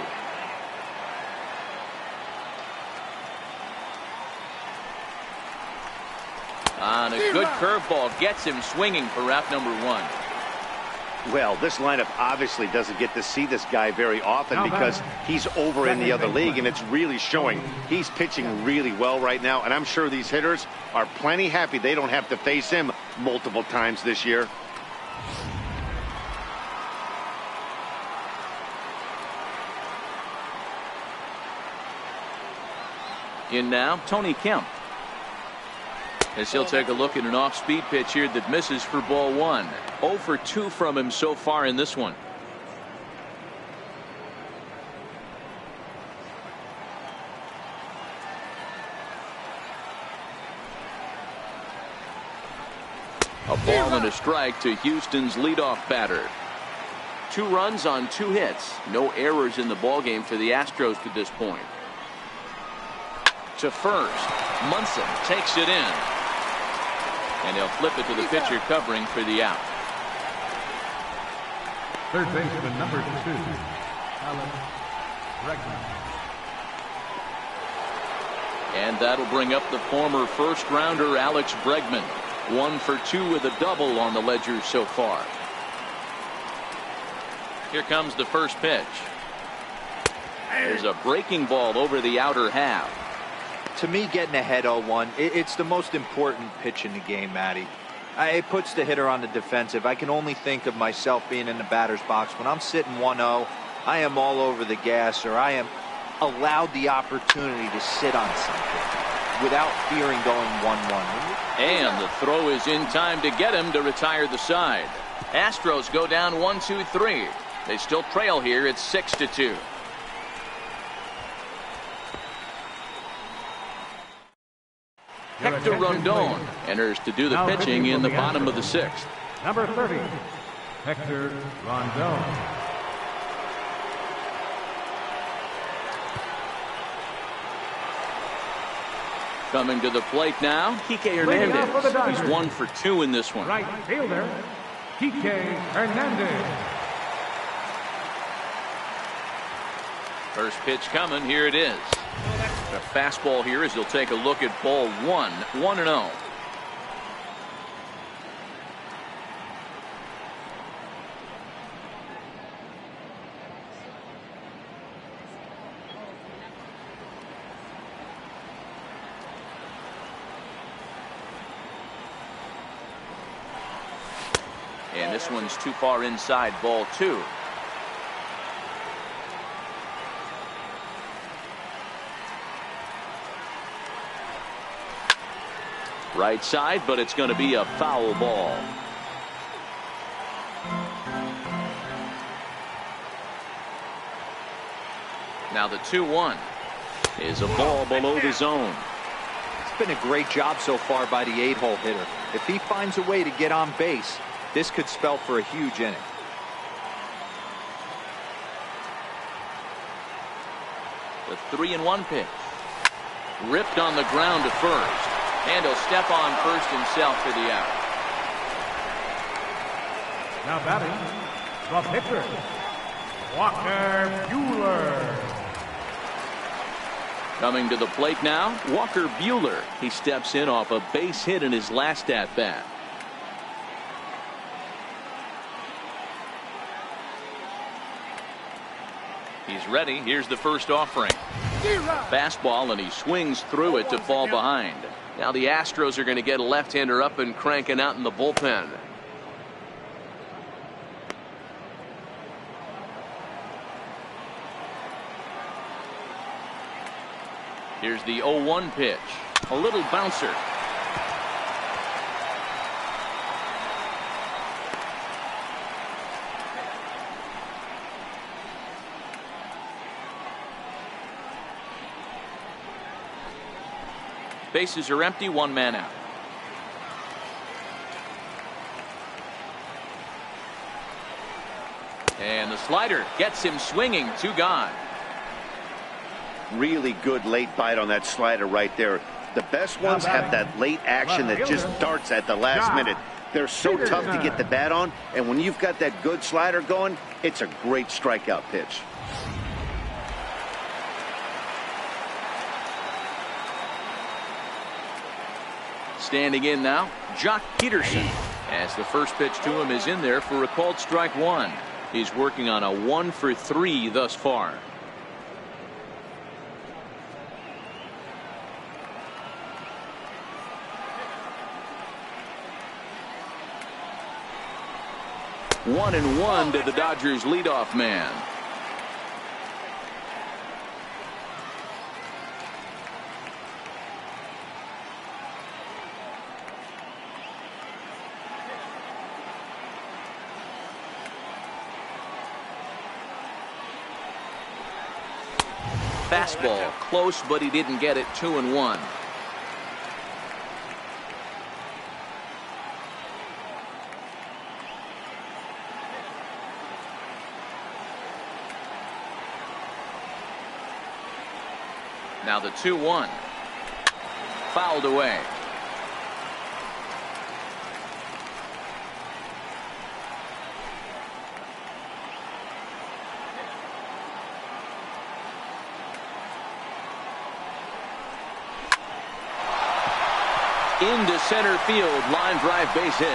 On a good curveball, gets him swinging for out number 1. Well, this lineup obviously doesn't get to see this guy very often because he's over in the other league, and it's really showing. He's pitching really well right now, and I'm sure these hitters are plenty happy they don't have to face him multiple times this year. In now, Tony Kemp. As he'll take a look at an off-speed pitch here that misses for ball 1. 0 for 2 from him so far in this one. A ball and a strike to Houston's leadoff batter. 2 runs on 2 hits. No errors in the ballgame for the Astros to this point. To first. Munson takes it in. And he'll flip it to the pitcher covering for the out. Third baseman, number 2, Alex Bregman. And that'll bring up the former first-rounder Alex Bregman. 1 for 2 with a double on the ledger so far. Here comes the first pitch. There's a breaking ball over the outer half. To me, getting ahead 0-1, it's the most important pitch in the game, Matty. It puts the hitter on the defensive. I can only think of myself being in the batter's box. When I'm sitting 1-0, I am all over the gas, or I am allowed the opportunity to sit on something without fearing going 1-1. And the throw is in time to get him to retire the side. Astros go down 1-2-3. They still trail here at 6-2. Hector Rondon enters to do the pitching in the bottom of the 6th. Number 30, Hector Rondon. Coming to the plate now, Kike Hernandez. He's 1 for 2 in this one. Right fielder, Kike Hernandez. First pitch coming. Here it is. A fastball here as he'll take a look at ball 1. 1-0. And this one's too far inside, ball 2. Right side, but it's going to be a foul ball. Now the 2-1. is a ball below the zone. It's been a great job so far by the 8-hole hitter. If he finds a way to get on base, this could spell for a huge inning. The 3-1 pitch. Ripped on the ground to first. And he'll step on first himself for the out. Now batting, the pitcher, Walker Buehler. Coming to the plate now, Walker Buehler. He steps in off a base hit in his last at-bat. He's ready. Here's the first offering. Fastball, and he swings through it to fall behind. Now the Astros are going to get a left-hander up and cranking out in the bullpen. Here's the 0-1 pitch. A little bouncer. Bases are empty, one man out. And the slider gets him swinging, 2 gone. Really good late bite on that slider right there. The best ones have that late action that just darts at the last minute. They're so tough to get the bat on, and when you've got that good slider going, it's a great strikeout pitch. Standing in now, Jock Peterson, as the first pitch to him is in there for a called strike 1. He's working on a 1-for-3 thus far. One and one to the Dodgers leadoff man. Fastball close, but he didn't get it. 2-1. Now the 2-1. Fouled away. Into center field, line drive, base hit.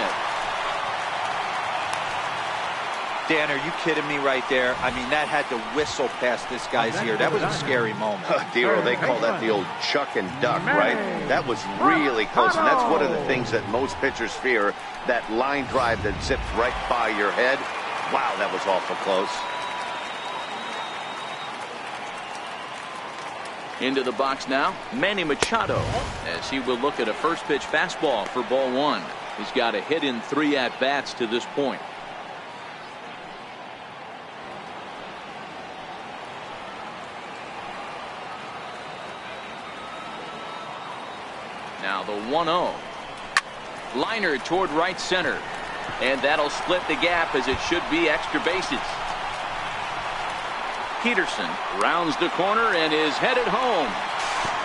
Dan, are you kidding me right there? I mean, that had to whistle past this guy's ear. That was a scary moment. Dero, they call that the old chuck and duck, right? That was really close, and that's one of the things that most pitchers fear, that line drive that zips right by your head. Wow, that was awful close. Into the box now, Manny Machado, as he will look at a first pitch fastball for ball 1. He's got a hit in 3 at-bats to this point. Now the 1-0. Liner toward right center. And that'll split the gap, as it should be extra bases. Peterson rounds the corner and is headed home.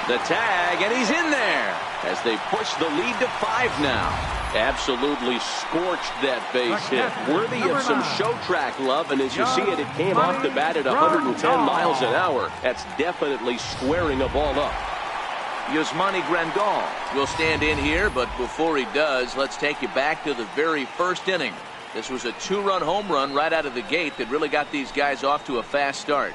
The tag, and he's in there as they push the lead to 5 now. Absolutely scorched that base hit. Worthy of some show track love, and as you see it, it came off the bat at 110 miles an hour. That's definitely squaring a ball up. Yasmani Grandal will stand in here, but before he does, let's take you back to the very first inning. This was a 2-run home run right out of the gate that really got these guys off to a fast start.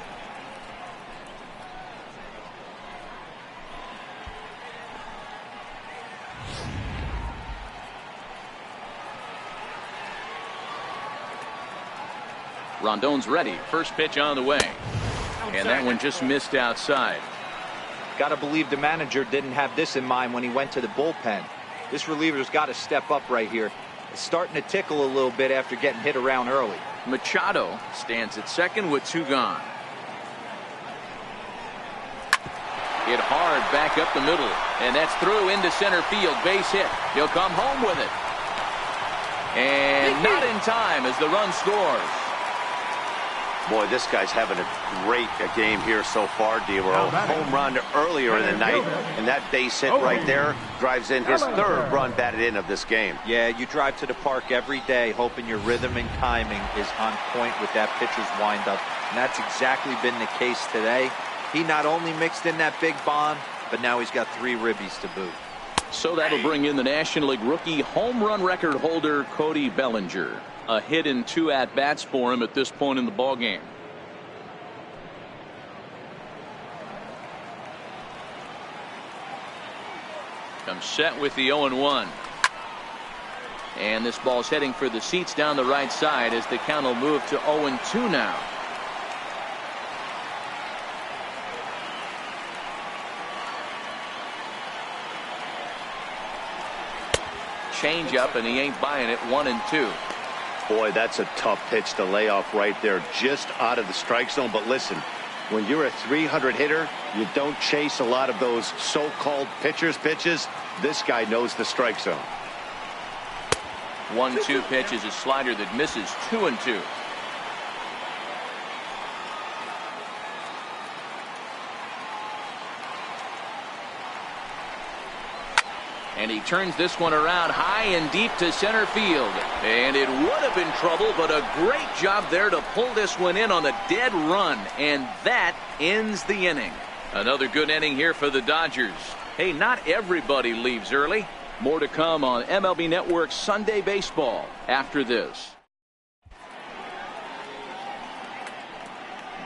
Rondon's ready. First pitch on the way. And that one just missed outside. Got to believe the manager didn't have this in mind when he went to the bullpen. This reliever's got to step up right here. It's starting to tickle a little bit after getting hit around early. Machado stands at second with 2 gone. Hit hard back up the middle. And that's through into center field. Base hit. He'll come home with it. And not in time as the run scores. Boy, this guy's having a great game here so far, D-Row. Home run earlier in the night, and that base hit right there drives in his third run batted in of this game. Yeah, you drive to the park every day hoping your rhythm and timing is on point with that pitcher's windup, and that's exactly been the case today. He not only mixed in that big bomb, but now he's got 3 ribbies to boot. So that'll bring in the National League rookie home run record holder Cody Bellinger. A hit in 2 at-bats for him at this point in the ballgame. Comes set with the 0-1. And this ball's heading for the seats down the right side as the count will move to 0-2 now. Change up, and he ain't buying it. 1-2. Boy, that's a tough pitch to lay off right there, just out of the strike zone. But listen, when you're a 300 hitter, you don't chase a lot of those so-called pitchers' pitches. This guy knows the strike zone. 1-2 pitch is a slider that misses. 2-2. And he turns this one around high and deep to center field. And it would have been trouble, but a great job there to pull this one in on a dead run. And that ends the inning. Another good inning here for the Dodgers. Hey, not everybody leaves early. More to come on MLB Network's Sunday Baseball after this.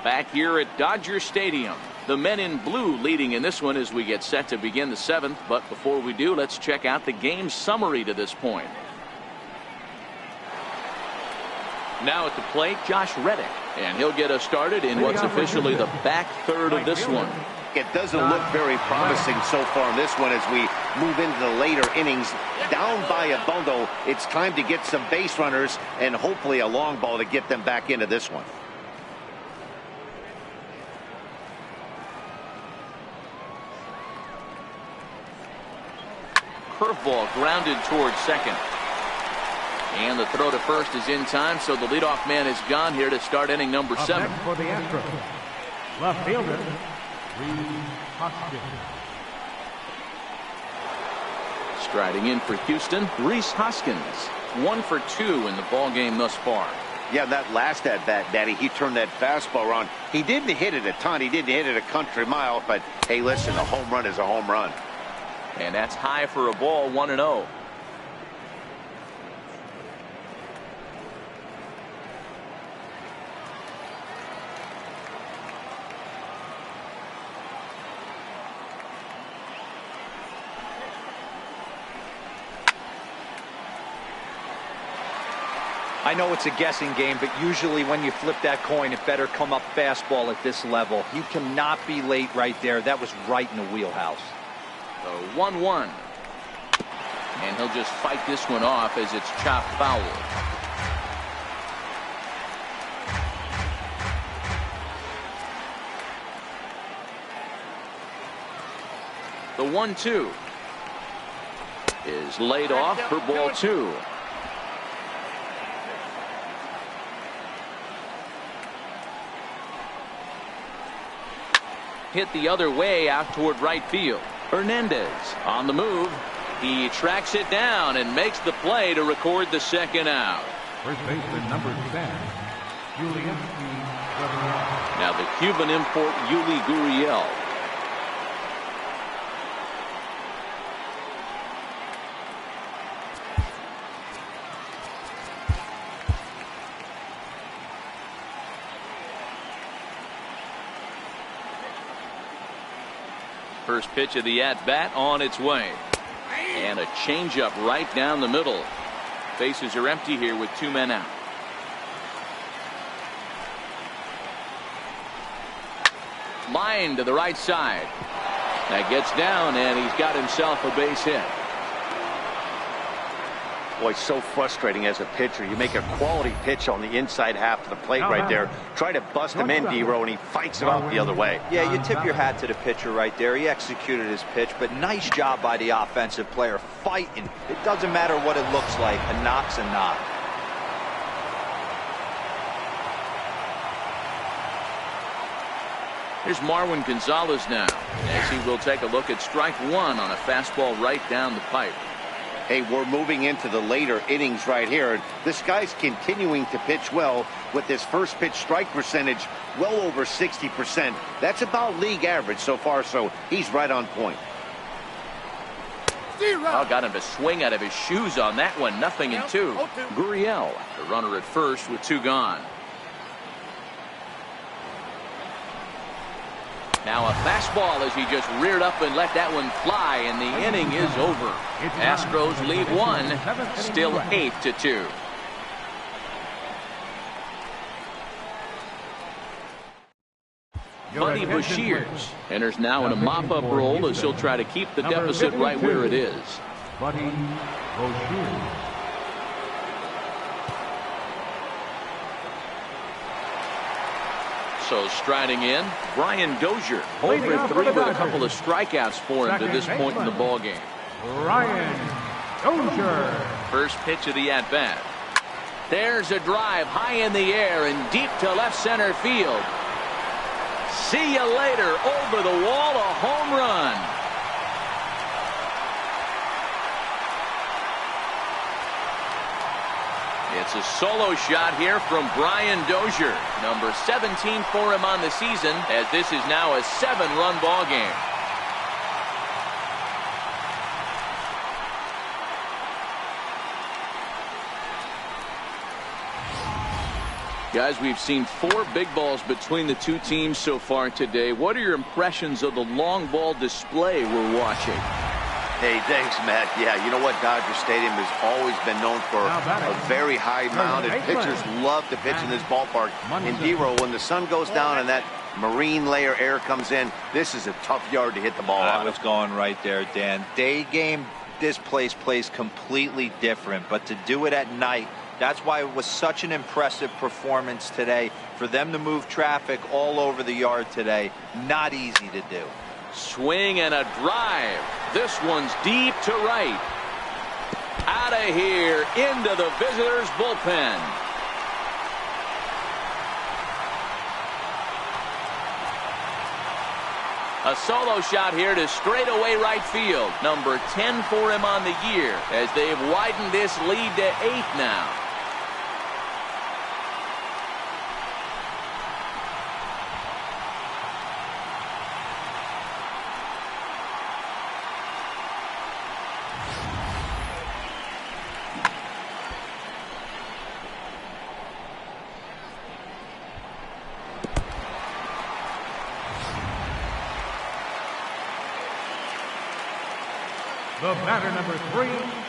Back here at Dodger Stadium. The men in blue leading in this one as we get set to begin the 7th. But before we do, let's check out the game summary to this point. Now at the plate, Josh Reddick. And he'll get us started in what's officially the back third of this one. It doesn't look very promising so far in this one as we move into the later innings. Down by a bundle, it's time to get some base runners and hopefully a long ball to get them back into this one. Curveball grounded towards second. And the throw to first is in time, so the leadoff man is gone here to start inning number 7. For the Astros, left fielder, Rhys Hoskins. Striding in for Houston, Rhys Hoskins. 1 for 2 in the ballgame thus far. Yeah, that last at-bat, Daddy, he turned that fastball around. He didn't hit it a ton. He didn't hit it a country mile, but hey, listen, a home run is a home run. And that's high for a ball. 1-0. I know it's a guessing game, but usually when you flip that coin, it better come up fastball at this level. You cannot be late right there. That was right in the wheelhouse. So 1-1. And he'll just fight this one off as it's chopped foul. The 1-2 is laid off for ball 2. Hit the other way out toward right field. Hernandez on the move. He tracks it down and makes the play to record the second out. First baseman number 10, Julian Gurriel. Now the Cuban import Yuli Gurriel. First pitch of the at-bat on its way. And a changeup right down the middle. Bases are empty here with 2 men out. Line to the right side. That gets down, and he's got himself a base hit. Boy, so frustrating as a pitcher. You make a quality pitch on the inside half of the plate right there. Try to bust him in, D-Row, and he fights it off the other way. Yeah, you tip your hat to the pitcher right there. He executed his pitch, but nice job by the offensive player fighting. It doesn't matter what it looks like. A knock's a knock. Here's Marwin Gonzalez now, as he will take a look at strike one on a fastball right down the pipe. Hey, we're moving into the later innings right here. This guy's continuing to pitch well with his first pitch strike percentage well over 60%. That's about league average so far, so he's right on point. Oh, got him to swing out of his shoes on that one. 0-2. Gurriel, the runner at first with 2 gone. Now a fastball as he just reared up and let that one fly, and the inning is over. Astros lead 1, still 8-2. Buddy Bashirs enters now in a mop-up role as he'll try to keep the deficit right where it is. Buddy Bashirs. So striding in, Brian Dozier, over 3 with a couple of strikeouts for him to this point in the ballgame. Brian Dozier. First pitch of the at-bat. There's a drive high in the air and deep to left center field. See you later. Over the wall, a home run. It's a solo shot here from Brian Dozier, number 17 for him on the season, as this is now a 7-run ball game. Guys, we've seen 4 big balls between the two teams so far today. What are your impressions of the long ball display we're watching? Hey, thanks, Matt. Yeah, you know what? Dodger Stadium has always been known for a very high mound, and pitchers love to pitch in this ballpark. In D-Row, when the sun goes down and that marine layer air comes in, this is a tough yard to hit the ball on. I was going right there, Dan. Day game, this place plays completely different, but to do it at night, that's why it was such an impressive performance today. For them to move traffic all over the yard today, not easy to do. Swing and a drive. This one's deep to right. Out of here into the visitors' bullpen. A solo shot here to straightaway right field. Number 10 for him on the year, as they've widened this lead to 8 now. The batter, number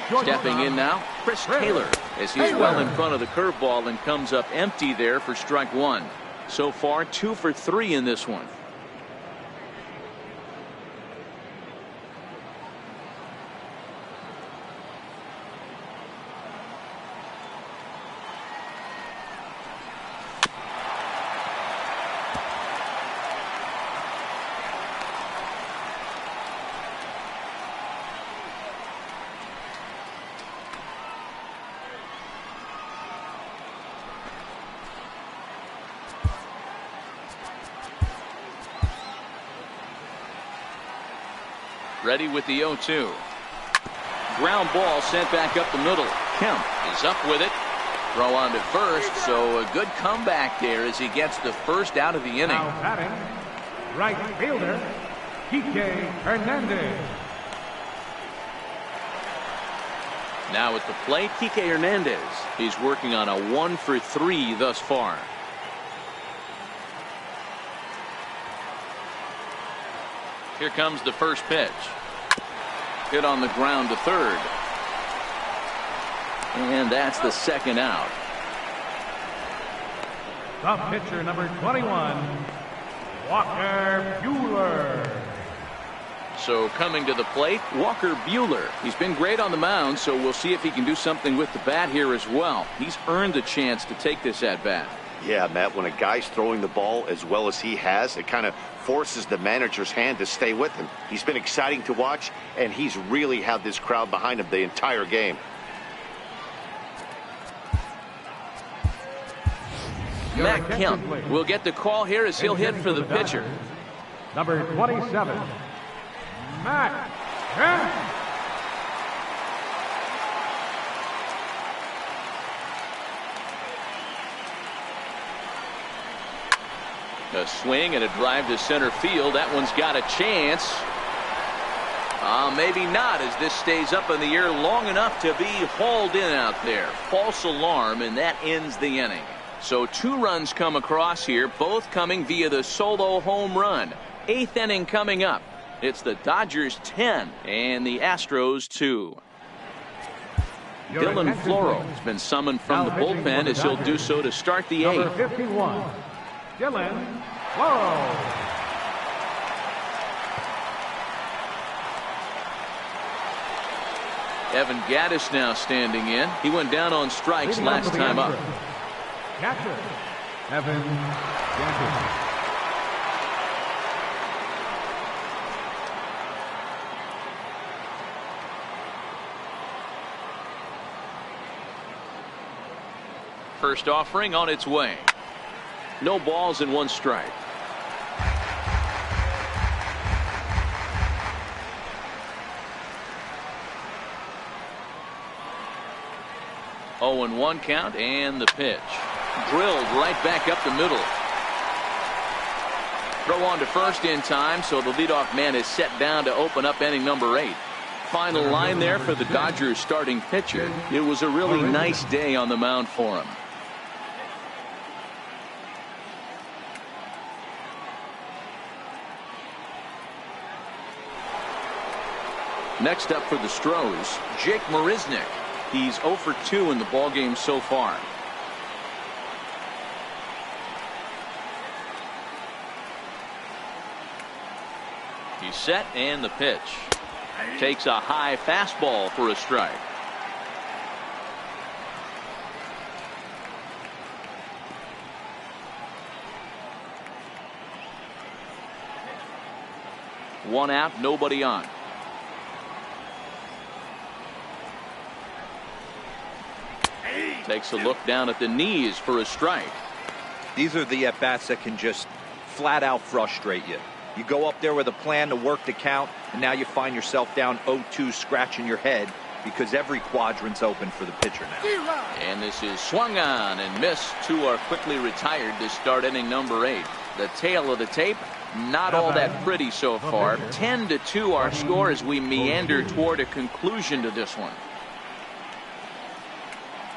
3. Stepping in now, Chris Taylor, as he's well in front of the curveball and comes up empty there for strike 1. So far, 2 for 3 in this one. Ready with the 0-2. Ground ball sent back up the middle. Kemp is up with it. Throw on to first, so a good comeback there as he gets the first out of the inning. Now batting, right fielder, Kike Hernandez. Now at the plate, Kike Hernandez. He's working on a 1 for 3 thus far. Here comes the first pitch. Hit on the ground to third. And that's the second out. The pitcher, number 21, Walker Buehler. So coming to the plate, Walker Buehler. He's been great on the mound, so we'll see if he can do something with the bat here as well. He's earned the chance to take this at bat. Yeah, Matt, when a guy's throwing the ball as well as he has, it kind of forces the manager's hand to stay with him. He's been exciting to watch, and he's really had this crowd behind him the entire game. Matt Kemp will get the call here as he'll hit for the pitcher. Number 27, Matt Kemp. A swing and a drive to center field. That one's got a chance. Maybe not, as this stays up in the air long enough to be hauled in out there. False alarm, and that ends the inning. So 2 runs come across here, both coming via the solo home run. 8th inning coming up. It's the Dodgers 10 and the Astros 2. Dylan Floro has been summoned from the bullpen as he'll do so to start the 8th. Number 51, Dylan Floro. Evan Gaddis now standing in. He went down on strikes last time up. Catcher, Evan Gaddis. First offering on its way. No balls and 1 strike. Oh, and 1 count, and the pitch. Drilled right back up the middle. Throw on to first in time, so the leadoff man is set down to open up inning number 8. Final line there for the Dodgers starting pitcher. It was a really nice day on the mound for him. Next up for the Astros, Jake Marisnick. He's 0 for 2 in the ballgame so far. He's set, and the pitch. Takes a high fastball for a strike. One out, nobody on. Takes a look down at the knees for a strike. These are the at-bats that can just flat out frustrate you. You go up there with a plan to work the count, and now you find yourself down 0-2 scratching your head because every quadrant's open for the pitcher now. And this is swung on and missed. 2 are quickly retired to start inning number 8. The tail of the tape, not all that pretty so far. 10-2 our score as we meander toward a conclusion to this one.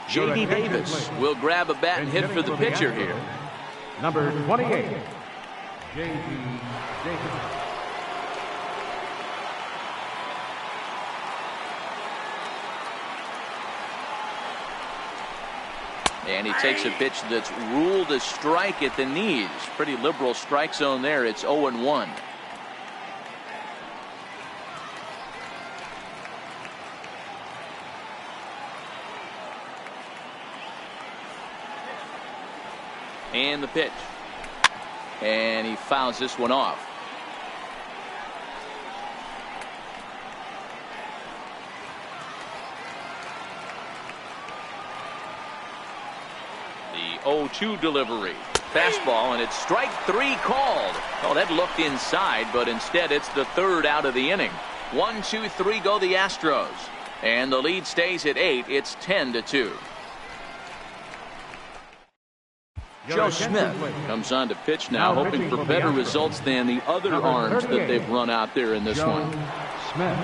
J.D. Davis will grab a bat and hit for the pitcher here. Number 28, J.D. Davis. And he takes a pitch that's ruled a strike at the knees. Pretty liberal strike zone there. It's 0-1. And the pitch. And he fouls this one off. The 0-2 delivery. Fastball, and it's strike 3 called. Oh, that looked inside, but instead it's the 3rd out of the inning. 1, 2, 3 go the Astros. And the lead stays at 8. It's 10-2. Joe Smith comes on to pitch now, hoping for better results than the other arms that they've run out there in this one. Smith.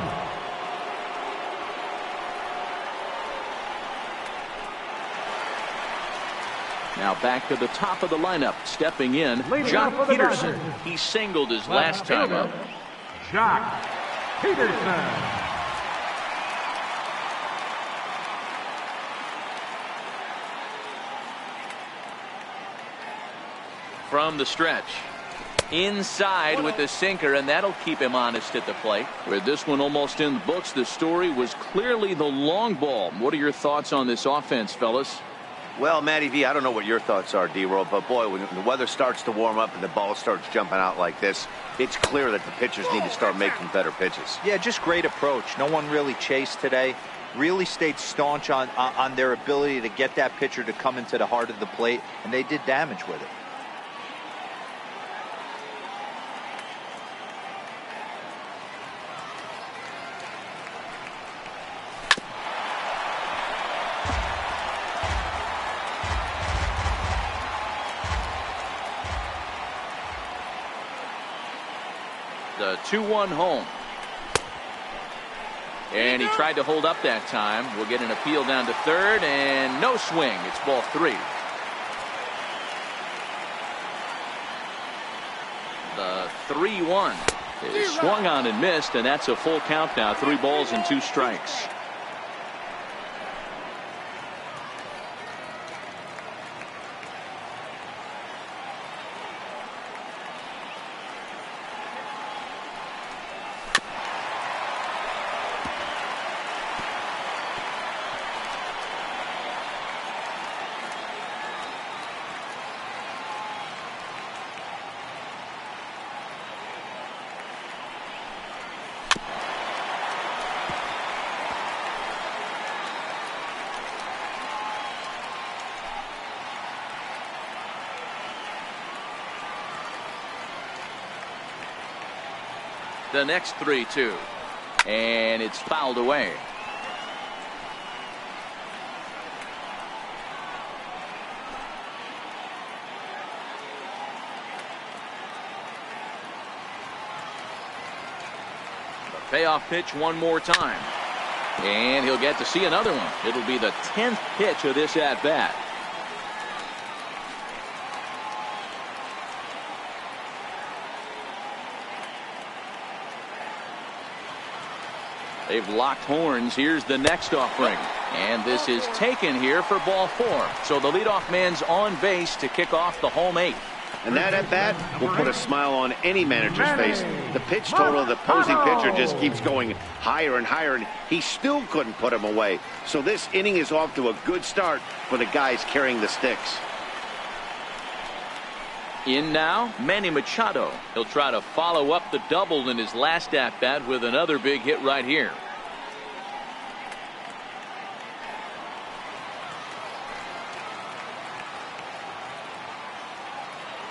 Now back to the top of the lineup, stepping in, Jock Peterson. He singled his last time up. Jock Peterson. From the stretch. Inside with the sinker, and that'll keep him honest at the plate. With this one almost in the books, the story was clearly the long ball. What are your thoughts on this offense, fellas? Well, Matty V, I don't know what your thoughts are, D-Roll, but boy, when the weather starts to warm up and the ball starts jumping out like this, it's clear that the pitchers need to start making better pitches. Yeah, just great approach. No one really chased today. Really stayed staunch on their ability to get that pitcher to come into the heart of the plate, and they did damage with it. The 2-1 home. And he tried to hold up that time. We'll get an appeal down to third, and no swing. It's ball 3. The 3-1 is swung on and missed, and that's a full count now. 3 balls and 2 strikes. The next 3-2, and it's fouled away. The payoff pitch one more time, and he'll get to see another one. It'll be the 10th pitch of this at bat. They've locked horns. Here's the next offering. And this is taken here for ball 4. So the leadoff man's on base to kick off the home 8th. And that at bat will put a smile on any manager's face. The pitch total of the opposing pitcher just keeps going higher and higher, and he still couldn't put him away. So this inning is off to a good start for the guys carrying the sticks. In now, Manny Machado. He'll try to follow up the double in his last at-bat with another big hit right here.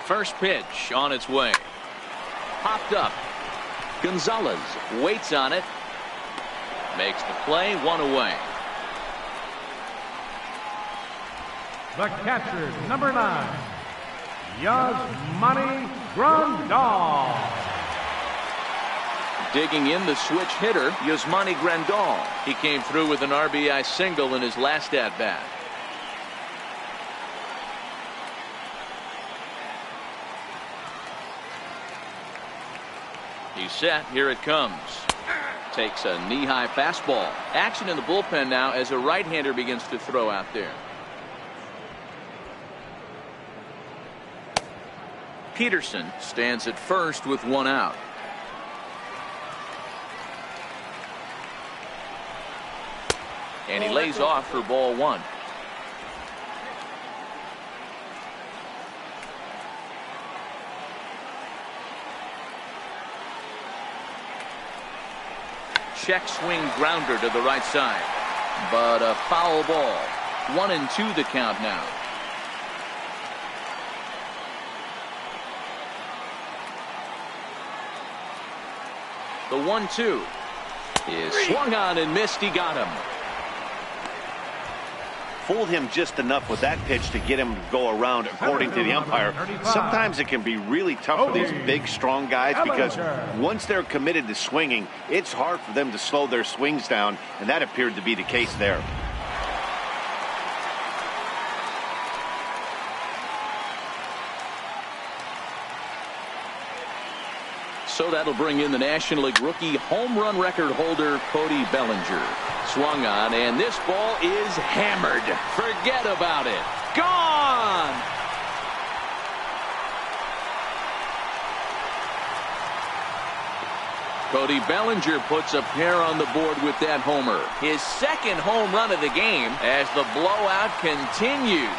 First pitch on its way. Popped up. Gonzalez waits on it. Makes the play, 1 away. The catcher, number 9. Yasmani Grandal. Digging in the switch hitter, Yasmani Grandal. He came through with an RBI single in his last at-bat. He's set. Here it comes. Takes a knee-high fastball. Action in the bullpen now as a right-hander begins to throw out there. Peterson stands at first with 1 out. And he lays off for ball 1. Check swing grounder to the right side, but a foul ball. 1-2 the count now. The 1-2 is swung on and missed. He got him. Fooled him just enough with that pitch to get him to go around, according to the umpire. Sometimes it can be really tough for these big, strong guys because once they're committed to swinging, it's hard for them to slow their swings down, and that appeared to be the case there. So that'll bring in the National League rookie home run record holder Cody Bellinger. Swung on, and this ball is hammered. Forget about it. Gone! Cody Bellinger puts a pair on the board with that homer. His second home run of the game as the blowout continues.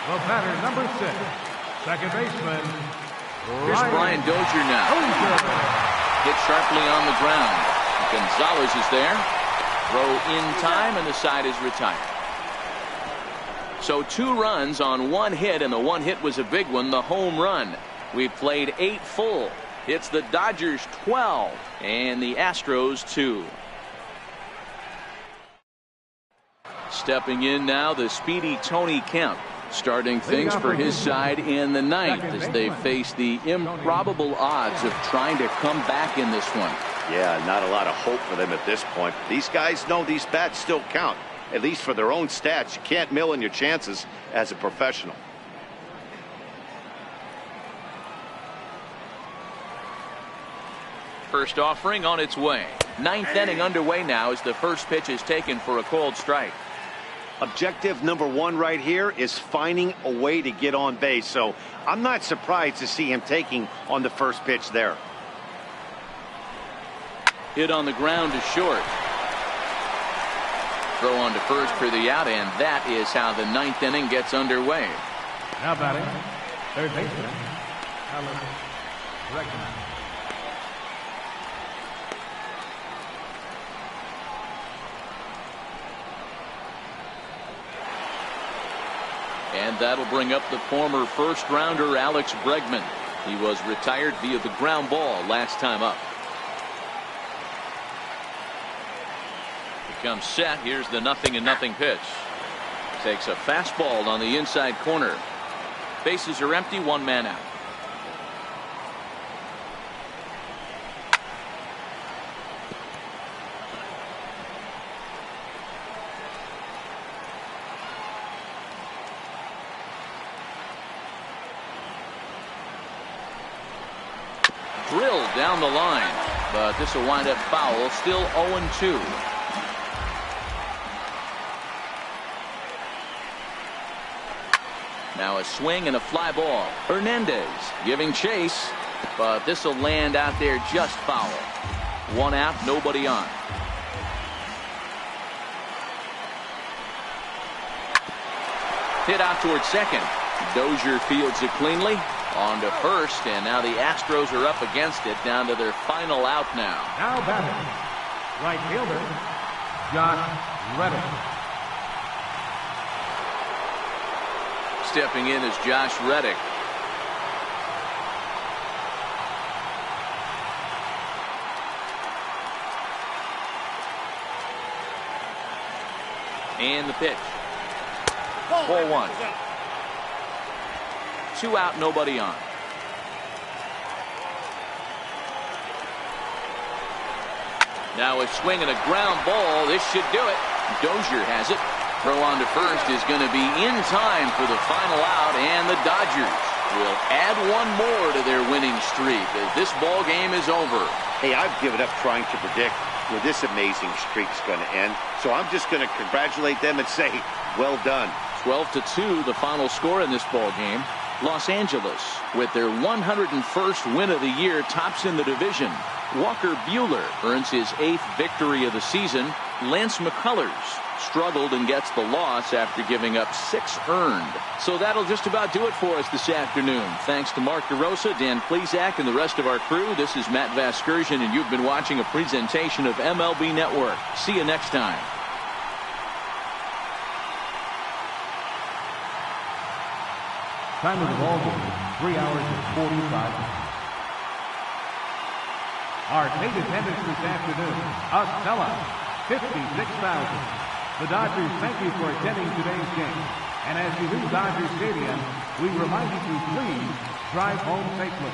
The batter, number 6, second baseman. Here's Brian Dozier now. Hit sharply on the ground. Gonzalez is there. Throw in time, and the side is retired. So 2 runs on 1 hit, and the 1 hit was a big one, the home run. We've played 8 full. It's the Dodgers 12 and the Astros 2. Stepping in now, the speedy Tony Kemp, starting things for his side in the 9th as they face the improbable odds of trying to come back in this one. Yeah, not a lot of hope for them at this point. These guys know these bats still count, at least for their own stats. You can't mill in your chances as a professional. First offering on its way. 9th inning underway now as the first pitch is taken for a cold strike. Objective number 1 right here is finding a way to get on base. So I'm not surprised to see him taking on the first pitch there. Hit on the ground to short. Throw on to first for the out, and that is how the 9th inning gets underway. Now batting, third baseman, Alex Bregman. And that'll bring up the former first-rounder Alex Bregman. He was retired via the ground ball last time up. Becomes set. Here's the 0-0 pitch. Takes a fastball on the inside corner. Bases are empty, 1 man out. Drilled down the line, but this will wind up foul. Still 0-2. Now a swing and a fly ball. Hernandez giving chase, but this will land out there just foul. 1 out, nobody on. Hit out towards second. Dozier fields it cleanly. On to first, and now the Astros are up against it, down to their final out now. Now batting, right fielder, Josh Reddick. Stepping in is Josh Reddick. And the pitch. 4-1. 2 out, nobody on. Now a swing and a ground ball. This should do it. Dozier has it. Throw on to first is going to be in time for the final out, and the Dodgers will add 1 more to their winning streak as this ball game is over. Hey, I've given up trying to predict where this amazing streak's going to end, so I'm just going to congratulate them and say, well done. 12-2, the final score in this ball game. Los Angeles, with their 101st win of the year, tops in the division. Walker Buehler earns his 8th victory of the season. Lance McCullers struggled and gets the loss after giving up 6 earned. So that'll just about do it for us this afternoon. Thanks to Mark DeRosa, Dan Plesac, and the rest of our crew. This is Matt Vasgersian, and you've been watching a presentation of MLB Network. See you next time. Time of the ball game, 3 hours and 45 minutes. Our state attendance this afternoon, Acela, 56,000. The Dodgers thank you for attending today's game. And as you leave Dodger Stadium, we remind you to please drive home safely.